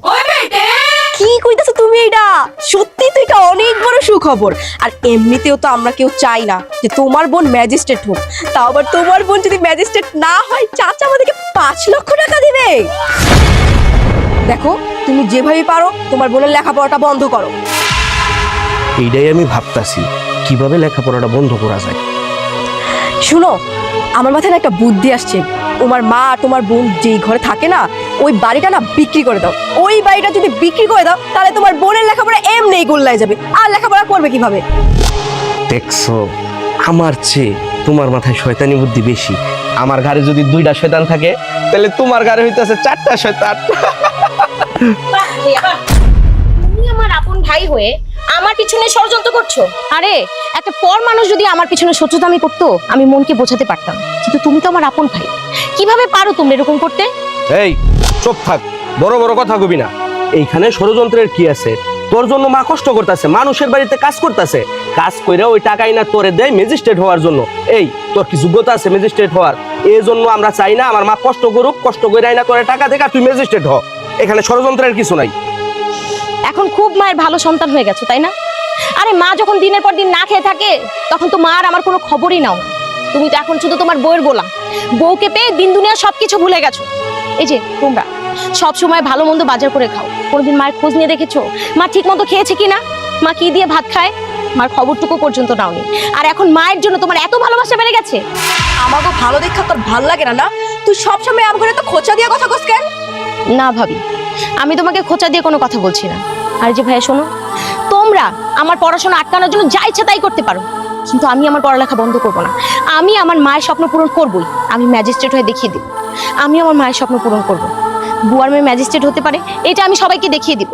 কি কইতাছো তুমি? এটা সত্যি তো এটা অনেক বড় সুখবর। আর এমনিতেও তো আমরা কেউ চাই না যে তোমার বোন ম্যাজিস্ট্রেট হোক। তাও আবার তোমার বোন যদি ম্যাজিস্ট্রেট না হয় চাচা আমাদেরকে 5 লক্ষ টাকা দিবে। দেখো, তুমি যেভাবে পারো তোমার বোনের লেখাপড়াটা বন্ধ করো। এইটাই আমি ভাবতাছি কিভাবে লেখাপড়াটা বন্ধ করা যায়। শুনো, আমার মাথায় না একটা বুদ্ধি আসছে। তোমার মা আর তোমার বোন যেই ঘরে থাকে না, ওই বাড়িটা না বিক্রি করে দাও। ওই বাড়িটা যদি বিক্রি করে দাও তাহলে তোমার বোনের লেখাপড়া এমনিই গোল্লায় যাবে। আর লেখাপড়া করবে কিভাবে? দেখছো, আমার চেয়ে তোমার মাথায় শয়তানি বুদ্ধি বেশি। আমার ঘরে যদি 2টা শয়তান থাকে, তাহলে তোমার ঘরে হইতেছে 4টা শয়তান। তুমি আমার আপন ভাই হয়ে আমার পিছনে ষড়যন্ত্র করছো। আরে একটা পর মানুষ যদি আমার পিছনে শত্রুতামি করতো, আমি মনকে বোঝাতে পারতাম। কিন্তু তুমি তো আমার আপন ভাই, কিভাবে পারো তুমি এরকম করতে? এই চুপ থাক, বড় বড় কথা কবি না। এইখানে ষড়যন্ত্রের কি আছে? তোর জন্য মা কষ্ট করতেছে, মানুষের বাড়িতে কাজ করতেছে, কাজ কইরা ওই টাকাই না তোরে দেয় ম্যাজিস্ট্রেট হওয়ার জন্য। এই তোর কি যোগ্যতা আছে ম্যাজিস্ট্রেট হওয়ার? এই জন্য আমরা চাই না আমার মা কষ্ট করুক, কষ্ট কইরাই না তোরে টাকা দেখ আর তুই ম্যাজিস্ট্রেট হ। এখানে ষড়যন্ত্রের কিছু নাই। এখন খুব মায়ের ভালো সন্তান হয়ে গেছো, তাই না? আরে মা যখন দিনের পর দিন না খেয়ে থাকে, তখন তো মা আর আমার কোনো খবরই নাও। তুমি তো এখন শুধু তোমার বউয়ের গোলাম। বউকে পেয়ে দিন দুনিয়া সবকিছু ভুলে গেছো। এই যে তোমরা সব সময় ভালো মন্দ বাজার করে খাও, কোনোদিন মায়ের খোঁজ নিয়ে দেখেছো মা ঠিক মতো খেয়েছে কিনা, মা কি দিয়ে ভাত খায়? মার খবরটুকু পর্যন্ত নাওনি। আর এখন মায়ের জন্য তোমার এত ভালোবাসা বেড়ে গেছে। আমাকে ভালো দেখা তোর ভালো লাগে না? তুই সবসময় আমার ঘরে তো খোঁচা দিয়ে কথা কস কেন? না ভাবি, আমি তোমাকে খোঁচা দিয়ে কোনো কথা বলছি না। আর যে ভাইয়া শোনো, তোমরা আমার পড়াশোনা আটকানোর জন্য যা ইচ্ছা তাই করতে পারো, কিন্তু আমি আমার পড়ালেখা বন্ধ করব না। আমি আমার মায়ের স্বপ্ন পূরণ করবই। আমি ম্যাজিস্ট্রেট হয়ে দেখিয়ে দিব, আমি আমার মায়ের স্বপ্ন পূরণ করব। বুয়ার মেয়ে ম্যাজিস্ট্রেট হতে পারে, এটা আমি সবাইকে দেখিয়ে দিব।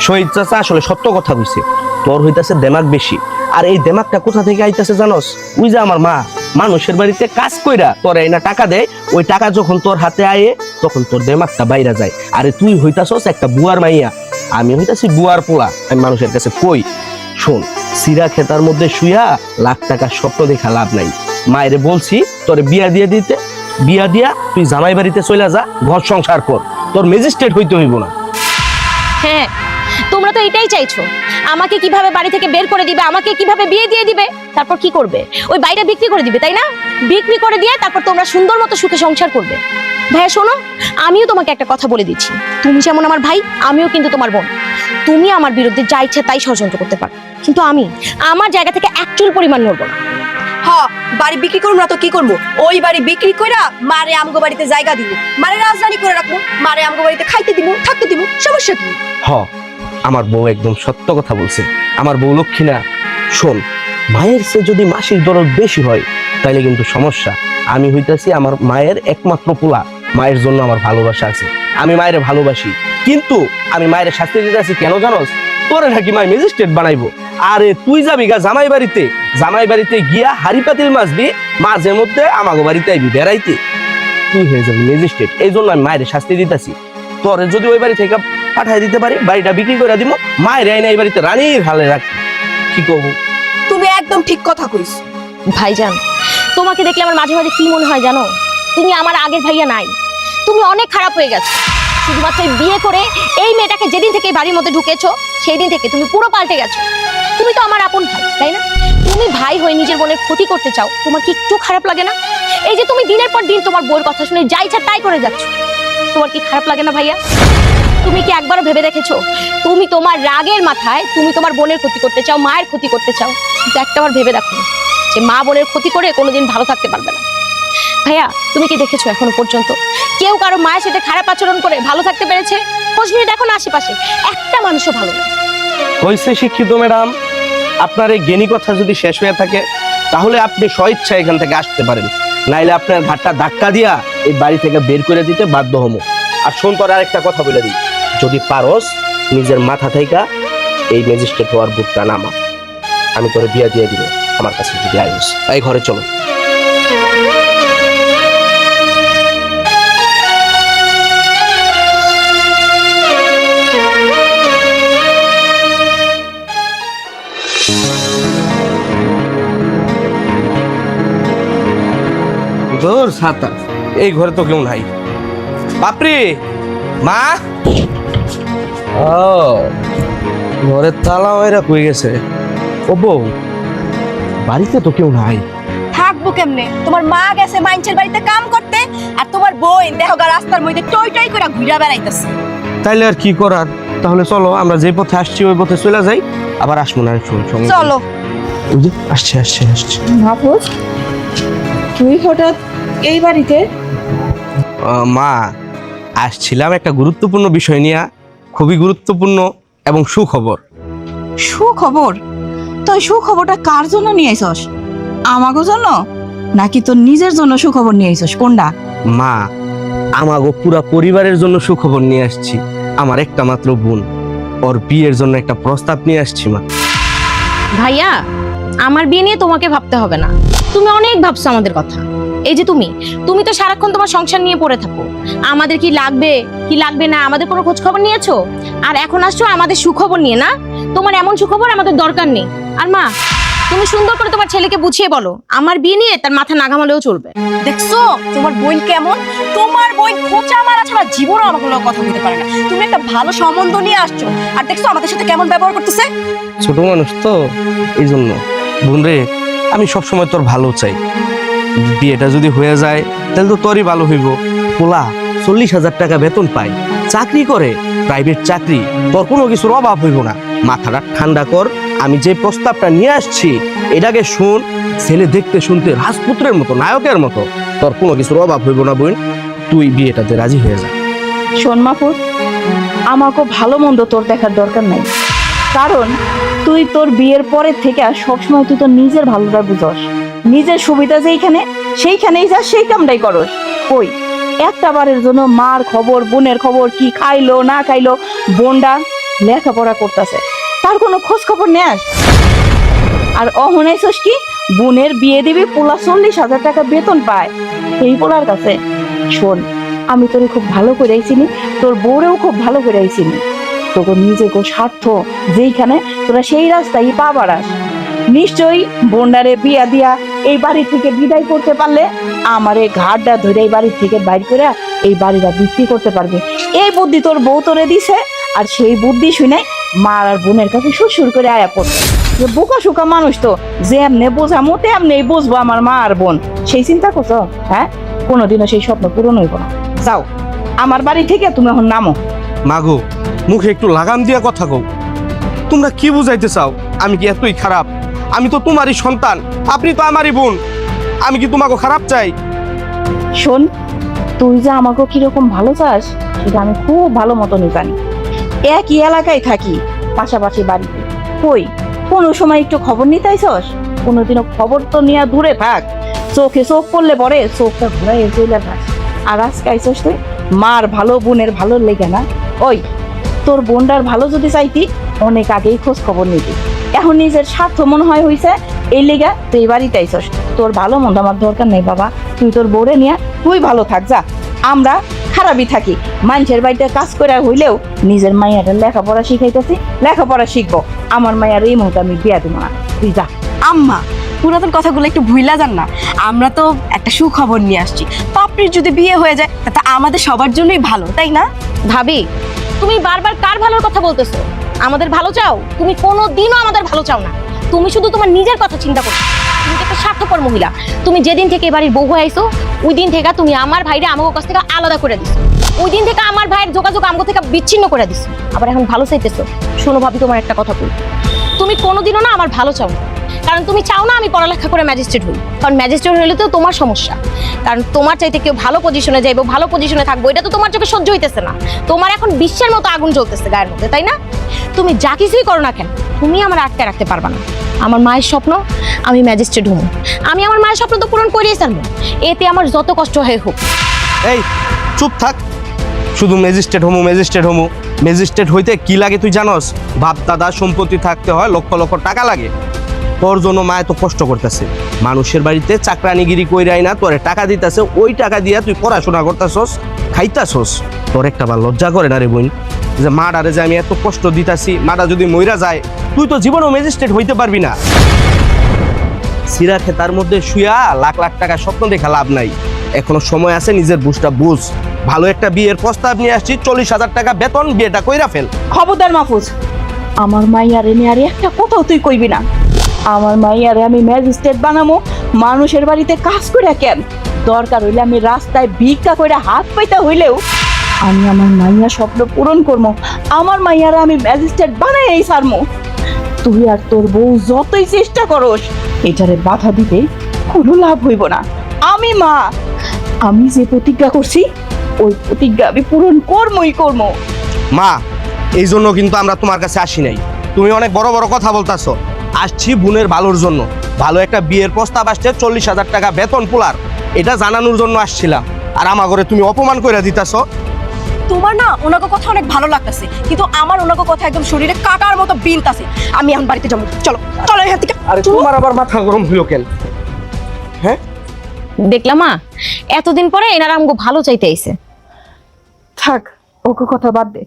শহীদ চাচা আসলে সত্য কথা কইছে, তোর হইতাছে দেমাগ বেশি। আর এই দেমাগটা কোথা থেকে আইতাছে জানোস? ওই যে আমার মা মানুষের বাড়িতে কাজ কইরা তোরে না টাকা দেয়, ওই টাকা যখন তোর হাতে আয়ে তখন তোর দেমাগটা বাইরে যায়। আরে তুই হইতাছস একটা বুয়ার মাইয়া, আমি হইতাছি বুয়ার পোলা। আমি মানুষের কাছে কই, শোন, সিরা খেতার মধ্যে শুয়া লাখ টাকার স্বপ্ন দেখা লাভ নাই। মায়েরে বলছি তোরে বিয়া দিয়ে দিতে, বিয়া দিয়া তুই জামাই বাড়িতে চলে যা, ঘর সংসার কর, তোর ম্যাজিস্ট্রেট হইতে হইব না। হ্যাঁ, তোমরা তো এটাই চাইছো, আমাকে কিভাবে বাড়ি থেকে বের করে দিবে, আমাকে কিভাবে বিয়ে দিয়ে দিবে, তারপর কি করবে? ওই বাড়িটা বিক্রি করে দিবে, তাই না? বিক্রি করে দিয়ে তারপর তোমরা সুন্দর মতো সুখে সংসার করবে। ভাইয়া শোনো, আমিও তোমাকে একটা কথা বলে দিচ্ছি, তুমি যেমন আমার ভাই, আমিও কিন্তু তোমার বোন। তুমি আমার বিরুদ্ধে যা ইচ্ছা তাই ষড়যন্ত্র করতে পারো, কিন্তু আমি আমার জায়গা থেকে এক চুল পরিমাণ নড়বো না। হ্যাঁ, বাড়ি বিক্রি করবো না তো কি করবো? ওই বাড়ি বিক্রি কইরা মারে আমগো বাড়িতে জায়গা দিব, মারে রাজধানী করে রাখবো, মারে আমগো বাড়িতে খাইতে দিব, থাকতে দিব, সমস্যা কি? হ, আমার বউ একদম সত্য কথা বলছে। আমার বউ লক্ষ্মী না। শোন, মায়ের চেয়ে যদি মাসির দরদ বেশি হয় তাইলে কিন্তু সমস্যা। আমি হইতাছি আমার মায়ের একমাত্র পোলা, মায়ের জন্য আমার ভালোবাসা আছে, আমি মায়ের ভালোবাসি। কিন্তু আমি মায়ের শাস্তি দিতেছি কেন জানোস? তোরে নাকি মায়ের ম্যাজিস্ট্রেট বানাইবো। আরে তুই যাবি গা জামাই বাড়িতে, জামাই বাড়িতে গিয়া হাড়ি পাতিল মাছবি, মাঝে মধ্যে আমাগো বাড়িতে আইবি বেড়াইতে, তুই হয়ে যাবি ম্যাজিস্ট্রেট। এই জন্য আমি মায়ের শাস্তি দিতেছি। তোরে যদি ওই বাড়ি থেকে পাঠাই দিতে পারি, বাড়িটা বিক্রি করে দিব, মায়ের আইনা এই বাড়িতে রানীর হালে রাখ। কি করবো? তুমি একদম ঠিক কথা কইছ। ভাইজান, তোমাকে দেখলে আমার মাঝে মাঝে কি মনে হয় জানো? তুমি আমার আগের ভাইয়া নাই, তুমি অনেক খারাপ হয়ে গেছো। শুধুমাত্র বিয়ে করে এই মেয়েটাকে যেদিন থেকে বাড়ির মধ্যে ঢুকেছো, সেই দিন থেকে তুমি পুরো পাল্টে গেছো। তুমি তো আমার আপন ভাই, তাই না? তুমি ভাই হয়ে নিজের বোনের ক্ষতি করতে চাও, তোমার কি একটু খারাপ লাগে না? এই যে তুমি দিনের পর দিন তোমার বউর কথা শুনে যা ইচ্ছা তাই করে যাচ্ছ, তোমার কি খারাপ লাগে না ভাইয়া? তুমি কি একবারও ভেবে দেখেছো, তুমি তোমার রাগের মাথায় তুমি তোমার বোনের ক্ষতি করতে চাও, মায়ের ক্ষতি করতে চাও, কিন্তু একটাবার ভেবে দেখো যে মা বোনের ক্ষতি করে কোনোদিন ভালো থাকতে পারবে না। ভাইয়া তুমি কি দেখেছো এখনো পর্যন্ত কেউ কারো মায়ের সাথে খারাপ আচরণ করে ভালো থাকতে পেরেছে? খোঁজ নিয়ে দেখো না আশেপাশে, একটা মানুষও ভালো না। হয়েছে শিক্ষিত ম্যাডাম, আপনার এই জ্ঞানী কথা যদি শেষ হয়ে থাকে তাহলে আপনি স্বইচ্ছা এখান থেকে আসতে পারেন, নাইলে আপনার ঘাটটা ধাক্কা দিয়া এই বাড়ি থেকে বের করে দিতে বাধ্য হবো। আর শোন, তোর আরেকটা কথা বলে দিই, যদি পারস নিজের মাথা থেকে এই ম্যাজিস্ট্রেট হওয়ার বুকটা নামা, আমি তোরে বিয়া দিয়ে দিব আমার কাছে যদি আইস। এই ঘরে চলো। তোর ছাতা এই ঘরে তো কেউ নাই। বাপরে মা, ও ঘরের তালা ওইরা কই গেছে? ও বউ, বাড়িতে তো কেউ নাই। থাকবো কেমনে? তোমার মা গেছে মাইনছের বাড়িতে কাম করতে, আর তোমার বোন দেখো রাস্তার মধ্যে টই টই করে ঘুরে বেড়াইতেছে। তাইলে আর কি করার? তাহলে চলো আমরা যে পথে আসছি ওই পথে চলে যাই, আবার আসবো না। চলো। আসছে আসছে আসছে। মাহফুজ, তুই হঠাৎ এই বাড়িতে? মা, আসছিলাম একটা গুরুত্বপূর্ণ বিষয় নিয়ে, খুবই গুরুত্বপূর্ণ এবং সুখবর। সুখবর? তুই সুখবরটা কার জন্য নিয়ে আইছস? আমাগো জন্য নাকি তোর নিজের জন্য সুখবর নিয়ে আইছস? কোনটা? মা, আমাগো পুরা পরিবারের জন্য সুখবর নিয়ে আসছি। আমার একটা মাত্র বোন, ওর বিয়ের জন্য একটা প্রস্তাব নিয়ে আসছি মা। ভাইয়া, আমার বিয়ে নিয়ে তোমাকে ভাবতে হবে না, তুমি অনেক ভাবছো আমাদের কথা। এই যে তুমি তো সারাক্ষণ তোমার সংসার নিয়ে পড়ে থাকো, আমাদের কি লাগবে কি লাগবে না আমাদের কোনো খোঁজ খবর নিয়েছো? আর এখন আসছো আমাদের সুখবর নিয়ে না? তোমার এমন সুখবর আমাদের দরকার নেই। আর মা, তুমি সুন্দর করে তোমার ছেলেকে বুঝিয়ে বলো আমার বিয়ে নিয়ে তার মাথা না ঘামালেও চলবে। দেখছো তোমার বোন কেমন? তোমার বোন খোঁচা মারা ছাড়া জীবনও আমাকে কথা বলতে পারে না। তুমি একটা ভালো সম্বন্ধ নিয়ে আসছো, আর দেখছো আমাদের সাথে কেমন ব্যবহার করতেছে। ছোট মানুষ তো, এই জন্য। বোন রে, আমি সবসময় তোর ভালো চাই। বিয়েটা যদি হয়ে যায় তাহলে তো তোরই ভালো হইব। পোলা 40,000 টাকা বেতন পায়, চাকরি করে, প্রাইভেট চাকরি, তোর কোনো কিছুর অভাব হইব না। মাথাটা ঠান্ডা কর, আমি যে প্রস্তাবটা নিয়ে আসছি এটাকে শুন। ছেলে দেখতে শুনতে রাজপুত্রের মতো, নায়কের মতো, তোর কোনো কিছুর অভাব হইব না বোন। তুই বিয়েটাতে রাজি হয়ে যা। শোন মাহফুজ, আমাকে ভালো মন্দ তোর দেখার দরকার নাই, কারণ তুই তোর বিয়ের পরের থেকে সবসময় তুই তোর নিজের ভালোটা বুঝস, নিজের সুবিধা যেইখানে সেইখানেই যা, সেই কামটাই করস। কই একটা বারের জন্য মার খবর, বোনের খবর, কি খাইলো না খাইলো, বোনটা লেখাপড়া করতেছে, তার কোনো খোঁজ খবর নেস? আর অহনাইছস কি বোনের বিয়ে দিবি, পোলা 40,000 টাকা বেতন পায় এই পোলার কাছে। শোন, আমি তোরে খুব ভালো করে আইছিনি, তোর বউরেও খুব ভালো করে আইছিনি। তোকে নিজেকে স্বার্থ যেইখানে, তোরা সেই রাস্তায় পা বাড়াস। নিশ্চয়ই বোন্ডারে বিয়া দিয়া এই বাড়ি থেকে বিদায় করতে পারলে আমারে ঘাটটা ধরে এই বাড়ি থেকে বাইর করে এই বাড়িটা বিক্রি করতে পারবে। এই বুদ্ধি তোর বউ তোরে দিছে, আর সেই বুদ্ধি শুনে মা আর বোনের কাছে সুর করে আয়া পড়ছে। যে বোকা শোকা মানুষ তো, যে এমনি বোঝামো তেমনি বুঝবো আমার মা আর বোন, সেই চিন্তা করছো? হ্যাঁ, কোনোদিনও সেই স্বপ্ন পূরণ হইব না। যাও আমার বাড়ি থেকে তুমি এখন নামো। মাগো, মুখে একটু লাগাম দিয়া কথা কও। তোমরা কি বুঝাইতে চাও? আমি কি এতই খারাপ? আমি তো তোমারই সন্তান, আপনি তো আমারই বোন। আমি কি তোমাকে খারাপ চাই? শোন, তুই যে আমাকে কিরকম ভালো চাস সেটা আমি খুব ভালো মতনই জানি। একই এলাকায় থাকি, পাশাপাশি বাড়িতে, কই কোনো সময় একটু খবর নিতে আইছস? কোনোদিনও খবর তো নিয়ে দূরে থাক, চোখে চোখ পড়লে পরে চোখটা ঘুরাই চলে থাক। আর আজকে আইছস তুই মার ভালো, বোনের ভালো লেগে না? ওই তোর বোনটার ভালো যদি চাইতি অনেক আগেই খোঁজ খবর নিতি। এখন নিজের স্বার্থ মনে হয় হইছে, এই লেগা তুই বাড়িতে আইছস। তোর ভালো মন্দ আমার দরকার নেই বাবা, তুই তোর বোরে নিয়ে তুই ভালো থাক যা। আমরা খারাপই থাকি, মানুষের বাড়িতে কাজ করে হইলেও নিজের মাইয়াটা লেখাপড়া শিখাইতেছি, লেখাপড়া শিখবো। আমার মাইয়ার এই মুহূর্তে আমি বিয়া দিব না, তুই যা। আম্মা, পুরাতন কথাগুলো একটু ভুইলা যান না। আমরা তো একটা সুখবর নিয়ে আসছি, পাপড়ির যদি বিয়ে হয়ে যায় তা আমাদের সবার জন্যই ভালো, তাই না? ভাবি, তুমি বারবার কার ভালোর কথা বলতেছো? আমাদের ভালো চাও? তুমি কোনোদিনও আমাদের ভালো চাও না, তুমি শুধু তোমার নিজের কথা চিন্তা করছো। তুমি একটা স্বার্থপর মহিলা। তুমি যেদিন থেকে এই বাড়ির বউ হয়ে আইছো ওই দিন থেকে তুমি আমার ভাইরে আমার কাছ থেকে আলাদা করে দিছো, ওই দিন থেকে আমার ভাইয়ের যোগাযোগ আমার থেকে বিচ্ছিন্ন করে দিছো, আবার এখন ভালো চাইতেছো। শোনো ভাবি, তোমার একটা কথা বলি, তুমি কোনোদিনও না আমার ভালো চাও না। কারণ তুমি চাও না আমি পড়ালেখা করে ম্যাজিস্ট্রেট হই, কারণ ম্যাজিস্ট্রেট হলে তো তোমার সমস্যা, কারণ তোমার চাইতে কেউ ভালো পজিশনে যাইবো, ভালো পজিশনে থাকবো, এটা তো তোমার চোখে সহ্য হইতেছে না। তোমার এখন বিশ্বের মতো আগুন জ্বলতেছে গায়ের মধ্যে, তাই না? তুমি যা কিছুই করো না কেন, তুমি আমার আটকে রাখতে পারবা না। আমার মায়ের স্বপ্ন আমি ম্যাজিস্ট্রেট হব, আমি আমার মায়ের স্বপ্ন তো পূরণ করিয়ে ছাড়বো, এতে আমার যত কষ্ট হয় হোক। এই চুপ থাক, শুধু ম্যাজিস্ট্রেট হমু। ম্যাজিস্ট্রেট হইতে কি লাগে তুই জানোস? বাপ দাদা সম্পত্তি থাকতে হয়, লক্ষ লক্ষ টাকা লাগে। তোর জন্য মায় তো কষ্ট করতেছে, মানুষের বাড়িতে চাকরানিগিরি কইরাই না তোরে টাকা দিতেছে, ওই টাকা দিয়া তুই পড়াশোনা করতেছস, খাইতাছস। তোর একটা বার লজ্জা করে না রে বোন, যে মাডারে যে আমি এত কষ্ট দিতাছি, মাডা যদি মইরা যায়, তুই তো জীবনেও ম্যাজিস্ট্রেট হইতে পারবি না। সিরা খেতার মধ্যে শুয়া লাখ লাখ টাকা স্বপ্ন দেখা লাভ নাই, এখনো সময় আছে, নিজের বুঝটা বুঝ। ভালো একটা বিয়ের প্রস্তাব নিয়ে আসছি, 40,000 টাকা বেতন, বিয়েটা কইরা ফেল। খবরদার মাহফুজ, আমার মাইয়ারে নিয়ে আর একটা কথাও তুই কইবি না। আমার মাইয়ারে আমি ম্যাজিস্ট্রেট বানামো, মানুষের বাড়িতে কাজ করে কেন, দরকার হইলে আমি রাস্তায় ভিক্ষা করে হাত পাইতে হইলেও আমি আমার মাইয়া স্বপ্ন পূরণ করবো। আমার মাইয়ারে আমি ম্যাজিস্ট্রেট বানাই ছাড়মো। তুই আর তোর বউ যতই চেষ্টা করস, এটারে বাধা দিতে কোনো লাভ হইব না। আমি মা, আমি যে প্রতিজ্ঞা করছি ওই প্রতিজ্ঞা আমি পূরণ করবো। মা, এই জন্য কিন্তু আমরা তোমার কাছে আসি নাই, তুমি অনেক বড় বড় কথা বলতাছো। আসছি বোনের ভালোর জন্য, ভালো একটা বিয়ের প্রস্তাব আসছে, 40,000 টাকা বেতন পোলার, এটা জানানোর জন্য আসছিলাম। আর আমার ঘরে তুমি অপমান করে দিতাছো। তোমার না ওনাকে কথা অনেক ভালো লাগতেছে, কিন্তু আমার ওনাকে কথা একদম শরীরে কাটার মতো বিনতাছে। আমি এখন বাড়িতে যাবো, চলো চলো এখান থেকে। আরে তোমার আবার মাথা গরম হইলো কেন? হ্যাঁ, দেখলাম মা, এতদিন পরে এনারা আমগো ভালো চাইতে আইছে। থাক, ওকে কথা বাদ দে,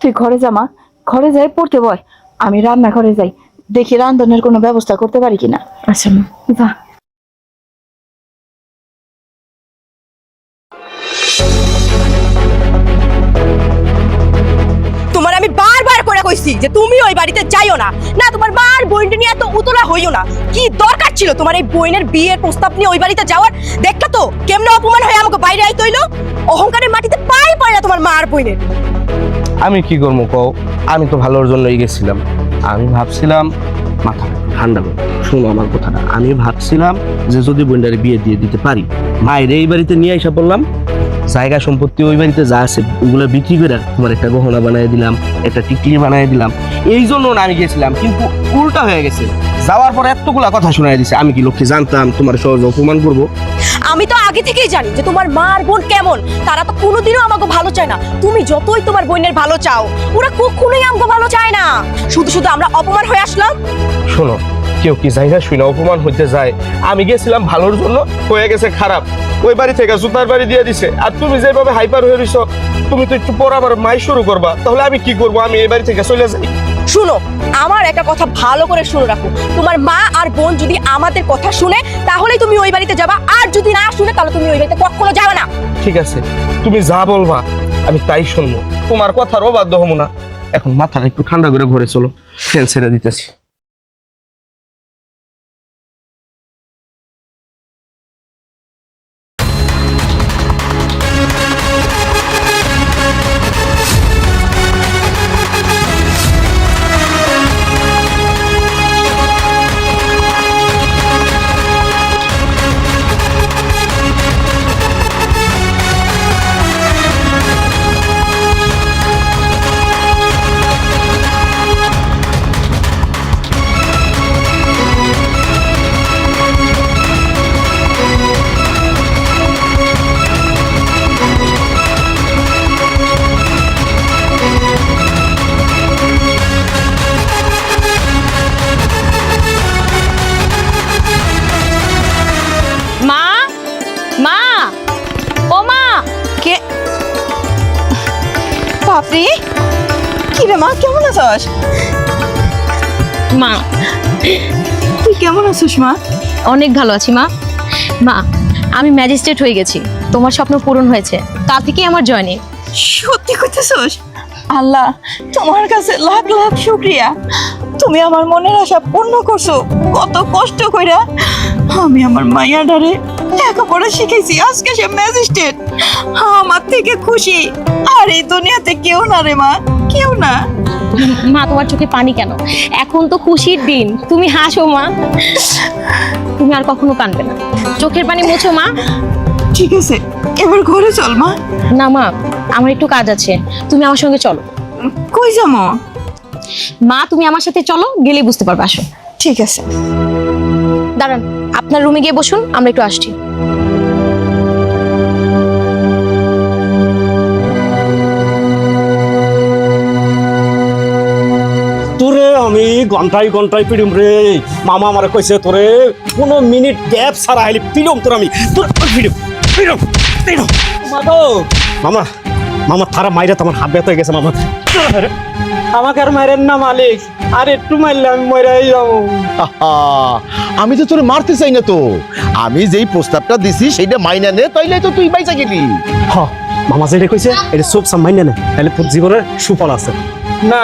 তুই ঘরে যা মা, ঘরে যাই পড়তে বয়, আমি রান্না ঘরে যাই, দেখি রান্ধনের কোনো ব্যবস্থা করতে পারি কিনা। আচ্ছা মা। যা। তোমার আমি বারবার করে কইছি যে তুমি ওই বাড়িতে যাইও না, না তোমার মার বোনটা নিয়ে এত উতলা হইও না। কি দরকার ছিল তোমার এই বোনের বিয়ের প্রস্তাব নিয়ে ওই বাড়িতে যাওয়ার? দেখছো তো কেমনে অপমান হয়ে আমাকে বাইরে আইতে হইলো। অহংকারের মাটিতে পাই পড়ে না তোমার মার বোনের। আমি কি করবো কও, আমি তো ভালোর জন্যই গেছিলাম। আমি ভাবছিলাম, মাথা ঠান্ডা করো, শোনো আমার কথাটা। আমি ভাবছিলাম যে যদি বোনটারে বিয়ে দিয়ে দিতে পারি, মায়ের এই বাড়িতে নিয়ে এসে বললাম, জায়গা সম্পত্তি ওই বাড়িতে যা আছে ওগুলো বিক্রি করে তোমার একটা গহনা বানিয়ে দিলাম, একটা টিকলি বানিয়ে দিলাম। এই জন্য না আমি গেছিলাম, কিন্তু উল্টা হয়ে গেছে। যাওয়ার পর এতগুলা কথা শোনায় দিছে। আমি কি লক্ষ্যে জানতাম তোমার সহজে অপমান করবো? আমি তো আগে থেকেই জানি যে তোমার মার বোন কেমন, তারা তো কোনোদিনও আমাকে ভালো চায় না। তুমি যতই তোমার বোনের ভালো চাও, ওরা কখনোই আমাকে ভালো চায় না। শুধু শুধু আমরা অপমান হয়ে আসলাম। শোনো, কেউ কি জায়গা শুনে অপমান হইতে যায়? আমি গেছিলাম ভালোর জন্য, হয়ে গেছে খারাপ। ওই বাড়ি থেকে জুতার বাড়ি দিয়ে দিছে। আর তুমি যেভাবে হাইপার হয়ে রইছো, তুমি তো একটু পর আবার মাই শুরু করবা, তাহলে আমি কি করবো? আমি এই বাড়ি থেকে চলে যাই। শুনো, আমার একটা কথা ভালো করে শুনে রাখো, তোমার মা আর বোন যদি আমাদের কথা শুনে তাহলেই তুমি ওই বাড়িতে যাবা, আর যদি না শুনে তাহলে তুমি ওই বাড়িতে কখনো যাবে না। ঠিক আছে, তুমি যা বলবা আমি তাই শুনবো, তোমার কথার অবাধ্য হবো না। এখন মাথাটা একটু ঠান্ডা করে ঘরে চলো, ফ্যান ছেড়ে দিতেছি। বাপরে, কি রে মা, কেমন আছিস? মা, তুই কেমন আছিস মা? অনেক ভালো আছি মা। মা, আমি ম্যাজিস্ট্রেট হয়ে গেছি, তোমার স্বপ্ন পূরণ হয়েছে, কাল থেকে আমার জয়েনিং। সত্যি কইতেছস? আল্লাহ, তোমার কাছে লাখ লাখ শুকরিয়া। তুমি আমার মনের আশা পূর্ণ করছো। কত কষ্ট কইরা আমি আমার মাইয়াডারে লেখাপড়া শিখাইছি, আজকে সে ম্যাজিস্ট্রেট। আমার থেকে খুশি আর এই দুনিয়াতে কেউ না রে মা, কেউ না। মা তোমার চোখে পানি কেন? এখন তো খুশির দিন, তুমি হাসো মা। তুমি আর কখনো কাঁদবে না, চোখের পানি মোছো মা। ঠিক আছে, এবার ঘরে চল মা। না মা, আমার একটু কাজ আছে, তুমি আমার সঙ্গে চলো। কই যাবো? মা তুমি আমার সাথে চলো, গেলেই বুঝতে পারবে। আসো। ঠিক আছে। দাঁড়ান, আপনার রুমে গিয়ে বসুন, আমরা একটু আসছি। তোরে আমি ঘন্টায় ঘন্টায় পিড়ুম রে। মামা আমারে কইছে তোরে কোনো মিনিট গ্যাপ ছাড়া আইলি পিড়ুম তোর আমি তোর পিড়ুম পিড়ুম পিড়ুম। মামা মামা থারা মাইরা তো আমার হাত ব্যথা হয়ে গেছে মামা। আমাকে আর মারেন না মালিক, আর একটু মারলে আমি মরাই যাবো। আহা, আমি তো তোরে মারতে চাই না তো, আমি যেই প্রস্তাবটা দিছি সেইটা মাইনা নে, তাইলে তো তুই বাইচা গেলি। হ মামা যেটা কইছে এটা সব সামাই না তাহলে তোর জীবনের সুফল আছে। না,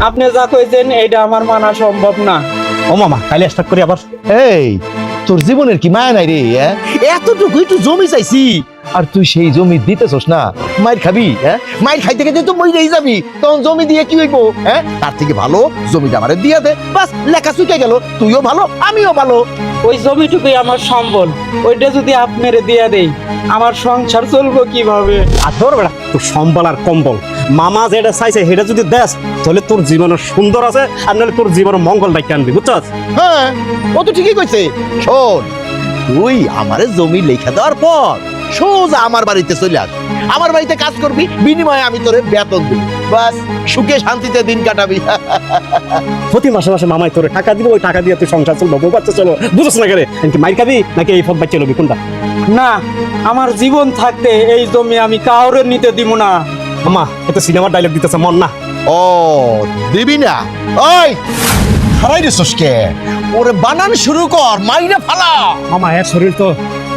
আপনি যা কইছেন এইটা আমার মানা সম্ভব না। ও মামা তাহলে স্টার্ট করি আবার। এই তোর জীবনের কি মায়া নাই রে? এতটুকু একটু জমি চাইছি, আর তুই সেই জমি দিতেছস না। মাইর খাবি? মাইর খাইতে খাইতে তো মরেই যাবি, তখন জমি দিয়ে কি হইব? তার থেকে ভালো জমিটা আমারে দিয়ে দে, বাস লেখা চুকে গেল, তুইও ভালো আমিও ভালো। ওই জমিটুকুই আমার সম্বল, ওইটা যদি আপনারে দিয়ে দেই আমার সংসার চলবো কিভাবে? আর ধর বেড়া তোর সম্বল আর কম্বল, মামা যেটা চাইছে সেটা যদি দেস তাহলে তোর জীবনের সুন্দর আছে, আর নাহলে তোর জীবনের মঙ্গল ডাইকে আনবি, বুঝছস? হ্যাঁ, ও তো ঠিকই কইছে। শোন, তুই আমারে জমি লেখা দেওয়ার পর সোজা আমার বাড়িতে চলে আস, আমার বাড়িতে কাজ করবি, বিনিময়ে আমি তোরে বেতন দিব, বাস সুখে শান্তিতে দিন কাটাবি। প্রতি মাসে মাসে মামাই তোরে টাকা দিব, ওই টাকা দিয়ে তুই সংসার চলবো, বউ বাচ্চা চলো, বুঝছ না কেরে? এমনকি মাইর খাবি নাকি এই ফদ বাচ্চা লবি, কোনটা? না, আমার জীবন থাকতে এই জমি আমি কাউরে নিতে দিব না। মামা এত সিনেমার ডায়লগ দিতেছে মন না। ও দিবি না? ওই হারাই রে সসকে, ওরে বানান শুরু কর, মাইরে ফালা। মামা এর শরীর তো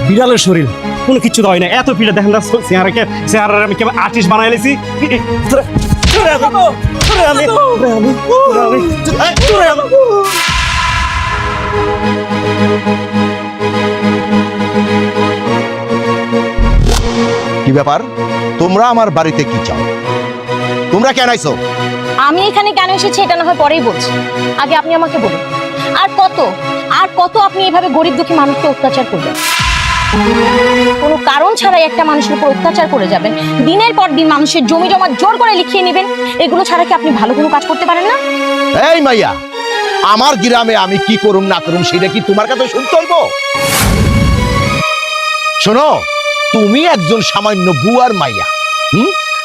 বিড়ালের শরীর, কোনো কিছু তো হয় না। এত পিড়া দেখেন না চেহারাকে, চেহারা আমি কেবল আর্টিস্ট বানাই লেছি। কি ব্যাপার, তোমরা আমার বাড়িতে কি চাও? তোমরা কেন আইছো? আমি এখানে কেন এসেছি এটা না হয় পরেই বলছি, আগে আপনি আমাকে বলুন, আর কত আপনি এভাবে গরিব দুঃখী মানুষকে অত্যাচার করবেন? কোনো কারণ ছাড়াই একটা মানুষের উপর অত্যাচার করে যাবেন, দিনের পর দিন মানুষের জমি জমা জোর করে লিখিয়ে নেবেন, এগুলো ছাড়া কি আপনি ভালো কোনো কাজ করতে পারেন না? এই মাইয়া, আমার গ্রামে আমি কি করুম না করুম সেটা কি তোমার কাছে শুনতে হইব? শোনো, তুমি একজন সামান্য বুয়ার মাইয়া,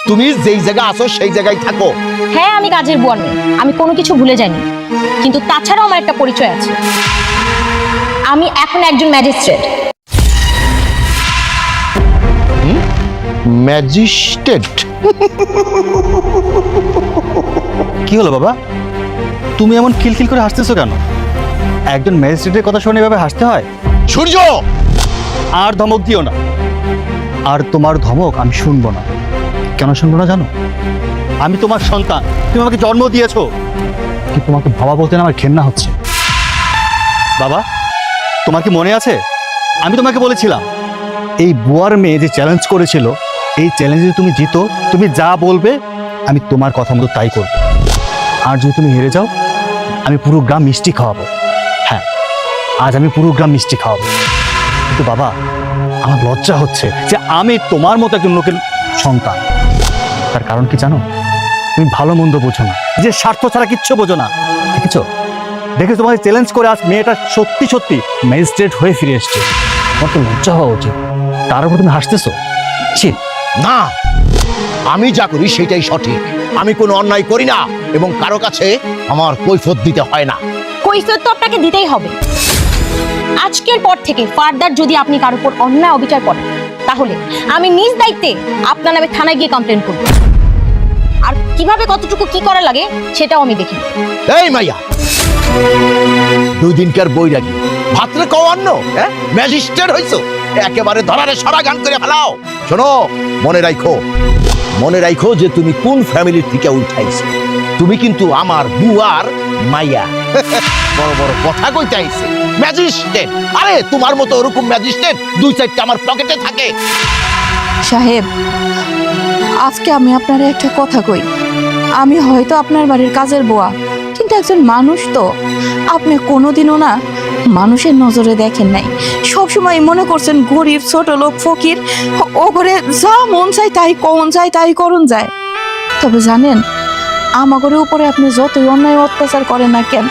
তুমি যেই জায়গা আছো সেই জায়গায় থাকো। হ্যাঁ, আমি কাজের বুয়া নই, আমি কোনো কিছু ভুলে যাইনি, কিন্তু তাছাড়াও আমার একটা পরিচয় আছে। আমি এখন একজন ম্যাজিস্ট্রেট। ম্যাজিস্ট্রেট? কি হলো বাবা, তুমি এমন খিলখিল করে হাসতেছো কেন? একজন ম্যাজিস্ট্রেটের কথা শুনে এভাবে হাসতে হয়? সূর্য, আর ধমক দিও না, আর তোমার ধমক আমি শুনবো না। কেন শুনবো না জানো? আমি তোমার সন্তান, তুমি আমাকে জন্ম দিয়েছো, কিন্তু তোমাকে বাবা বলতে না আমার ঘেন্না হচ্ছে। বাবা, তোমার কি মনে আছে আমি তোমাকে বলেছিলাম এই বুয়ার মেয়ে যে চ্যালেঞ্জ করেছিল, এই চ্যালেঞ্জে তুমি জিতো, তুমি যা বলবে আমি তোমার কথা মতো তাই করবো, আর যদি তুমি হেরে যাও আমি পুরো গ্রাম মিষ্টি খাওয়াবো। হ্যাঁ, আজ আমি পুরো গ্রাম মিষ্টি খাওয়াবো। কিন্তু বাবা, আমার লজ্জা হচ্ছে যে আমি তোমার মতো একজন লোকের সন্তান। তার কারণ কি জানো? তুমি ভালো মন্দ বোঝো না, যে স্বার্থ ছাড়া কিচ্ছু বোঝো না। দেখেছো, দেখে তোমাকে চ্যালেঞ্জ করে আজ মেয়েটা সত্যি সত্যি ম্যাজিস্ট্রেট হয়ে ফিরে এসছে। তোমার তো লজ্জা হওয়া উচিত, তার উপর তুমি হাসতেছো। ছি! না, আমি যা করি সেটাই সঠিক, আমি কোনো অন্যায় করি না এবং কারো কাছে আমার কৈফিয়ত দিতে হয় না। কৈফিয়ত তো আপনাকে দিতেই হবে। আজকের পর থেকে ফার্দার যদি আপনি কারোর উপর অন্যায় অবিচার করেন, তাহলে আমি নিজ দায়িত্বে আপনার নামে থানায় গিয়ে কমপ্লেন করব, আর কিভাবে কতটুকু কি করা লাগে সেটাও আমি দেখি। এই মাইয়া, 2 দিনকার বৈরাগী ভাতরে কওয়ান্ন, ম্যাজিস্ট্রেট হইছো, একেবারে ধরারে সরা গান করে ফেলাও। শোনো, মনে রাখো যে তুমি কোন ফ্যামিলির থেকে উঠাইছো। তুমি কিন্তু আমার বুয়ার মাইয়া। বড় বড় কথা কইতে আইছে ম্যাজিস্ট্রেট। আরে তোমার মতো ওরকম ম্যাজিস্ট্রেট 2-4টা আমার পকেটে থাকে। সাহেব, আজকে আমি আপনার একটা কথা কই, আমি হয়তো আপনার বাড়ির কাজের বুয়া, কিন্তু একজন মানুষ তো। আপনি কোনোদিনও না মানুষের নজরে দেখেন নাই, সবসময় মনে করছেন গরিব, ছোট লোক, ফকির, ও করে যা মন চাই তাই কমন যায় তাই করুন যায়। তবে জানেন, আমাগরের উপরে আপনি যতই অন্যায় অত্যাচার করেন না কেন,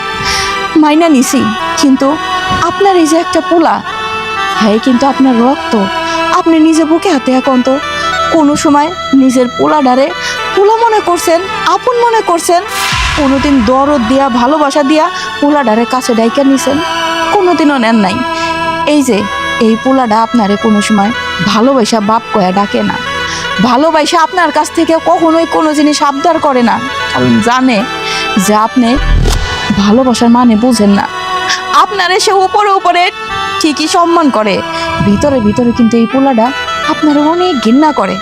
মাইনা নিছি, কিন্তু আপনার এই যে একটা পোলা, হ্যাঁ কিন্তু আপনার রক্ত। আপনি নিজে বুকে হাতে এখন তো কোনো সময় নিজের পোলাডারে পোলা মনে করছেন, আপন মনে করছেন? কোনোদিন দরদ দিয়া, ভালোবাসা দিয়া পোলাডারে কাছে ডাইকা নিছেন? কোনোদিনও নেন নাই। এই যে এই পোলাডা আপনারে কোনো সময় ভালোবাসা বাপ কয়া ডাকে না, ভালোবাসা আপনার কাছ থেকে কখনোই কোনো জিনিস আবদার করে না, কারণ জানে যে আপনি ভালোবাসার মানে বুঝেন না। আপনারে সে উপরে উপরে ঠিকই সম্মান করে, ভিতরে ভিতরে কিন্তু এই পোলাটা আপনারা অনেক ঘৃণা করে,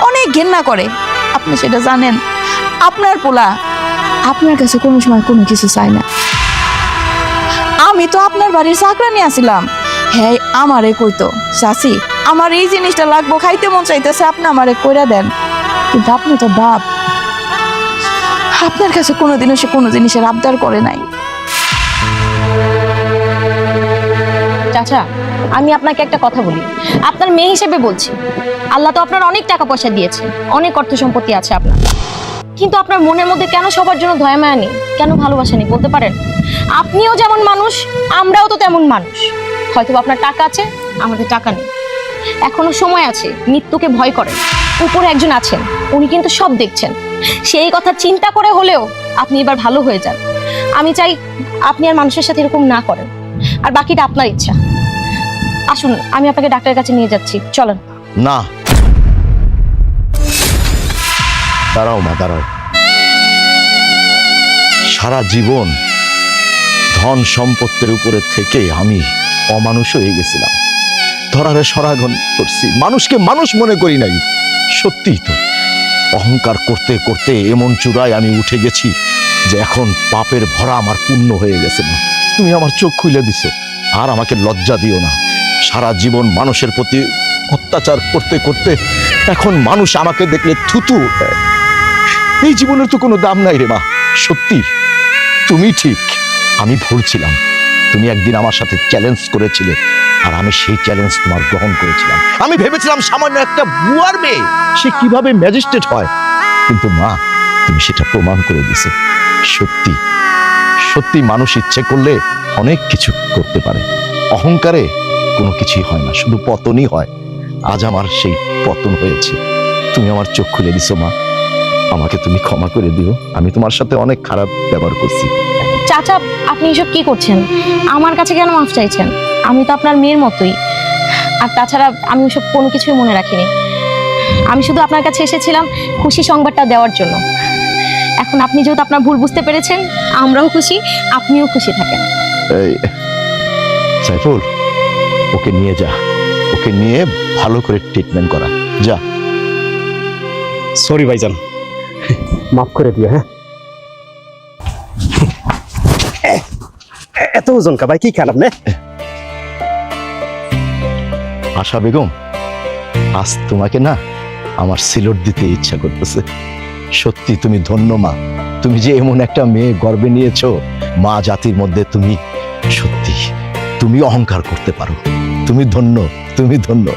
অনেক ঘৃণা করে। আপনি সেটা জানেন। আপনার পোলা আপনার কাছে কোনো সময় কোনো কিছু চায় না। আমি তো আপনার বাড়ির চাকরানি আছিলাম, হ্যাঁ আমারে কইতো, চাচি আমার এই জিনিসটা লাগবো, খাইতে মন চাইতেছে, আপনি আমারে কইরা দেন। কিন্তু আপনি তো বাপ, আপনার কাছে কোনোদিনও সে কোনো জিনিসের আবদার করে নাই। চাচা, আমি আপনাকে একটা কথা বলি, আপনার মেয়ে হিসেবে বলছি, আল্লাহ তো আপনার অনেক টাকা পয়সা দিয়েছে, অনেক অর্থ সম্পত্তি আছে আপনার, কিন্তু আপনার মনের মধ্যে কেন সবার জন্য দয়া মায়া নেই, কেন ভালোবাসা নেই বলতে পারেন? আপনিও যেমন মানুষ, আমরাও তো তেমন মানুষ। হয়তো আপনার টাকা আছে, আমাদের টাকা নেই, এখনো সময় আছে, মৃত্যুকে ভয় করেন। উপরে একজন আছেন, উনি কিন্তু সব দেখছেন, সেই কথা চিন্তা করে হলেও আপনি এবার ভালো হয়ে যান। আমি চাই আপনি আর মানুষের সাথে এরকম না করেন, আর বাকিটা আপনার ইচ্ছা। আসুন, আমি আপনাকে ডাক্তারের কাছে নিয়ে যাচ্ছি, চলেন। না, দাঁড়াও মা, দাঁড়াও। সারা জীবন ধন সম্পত্তির উপরে থেকে আমি অমানুষ হয়ে গেছিলাম, ধরারে সরাগন করছি, মানুষকে মানুষ মনে করি নাই। সত্যিই তো অহংকার করতে করতে এমন চূড়ায় আমি উঠে গেছি যে এখন পাপের ভরা আমার পূর্ণ হয়ে গেছে। না, তুমি আমার চোখ খুলে দিছো, আর আমাকে লজ্জা দিও না। সারা জীবন মানুষের প্রতি অত্যাচার করতে করতে এখন মানুষ আমাকে দেখলে থুতু উঠায়। এই জীবনের তো কোনো দাম নাই রে মা। সত্যি তুমি ঠিক, আমি ভুল ছিলাম। তুমি একদিন আমার সাথে চ্যালেঞ্জ করেছিলে, আর আমি সেই চ্যালেঞ্জ তোমার গ্রহণ করেছিলাম। আমি ভেবেছিলাম সামান্য একটা বুয়ার মেয়ে সে কিভাবে ম্যাজিস্ট্রেট হয়, কিন্তু মা তুমি সেটা প্রমাণ করে দিছো। সত্যি সত্যি মানুষ ইচ্ছে করলে অনেক কিছু করতে পারে, অহংকারে কোনো কিছুই হয় না, শুধু পতনই হয়। আজ আমার সেই পতন হয়েছে, তুমি আমার চোখ খুলে দিছো মা, আমাকে তুমি ক্ষমা করে দিও। আমি তোমার সাথে অনেক খারাপ ব্যবহার করছি। চাচা, আপনি এসব কি করছেন? আমার কাছে কেন মাফ চাইছেন? আমি তো আপনার মেয়ের মতোই, আর তাছাড়া আমি ওসব কোনো কিছুই মনে রাখিনি। আমি শুধু আপনার কাছে এসেছিলাম খুশি সংবাদটা দেওয়ার জন্য। এখন আপনি যেহেতু আপনার ভুল বুঝতে পেরেছেন, আমরাও খুশি, আপনিও খুশি থাকেন। এই সাইফুল, ওকে নিয়ে যা, ওকে নিয়ে ভালো করে ট্রিটমেন্ট করা যা। সরি ভাইজান, মাফ করে দিও। হ্যাঁ, এত ওজন কা ভাই, কি খারাপ না? আশা বেগম, আজ তোমাকে না আমার সিলট দিতে ইচ্ছা করতেছে। সত্যি তুমি ধন্য মা, তুমি যে এমন একটা মেয়ে গর্বে নিয়েছো। মা জাতির মধ্যে তুমি সত্যি, তুমি অহংকার করতে পারো। তুমি ধন্য, তুমি ধন্য।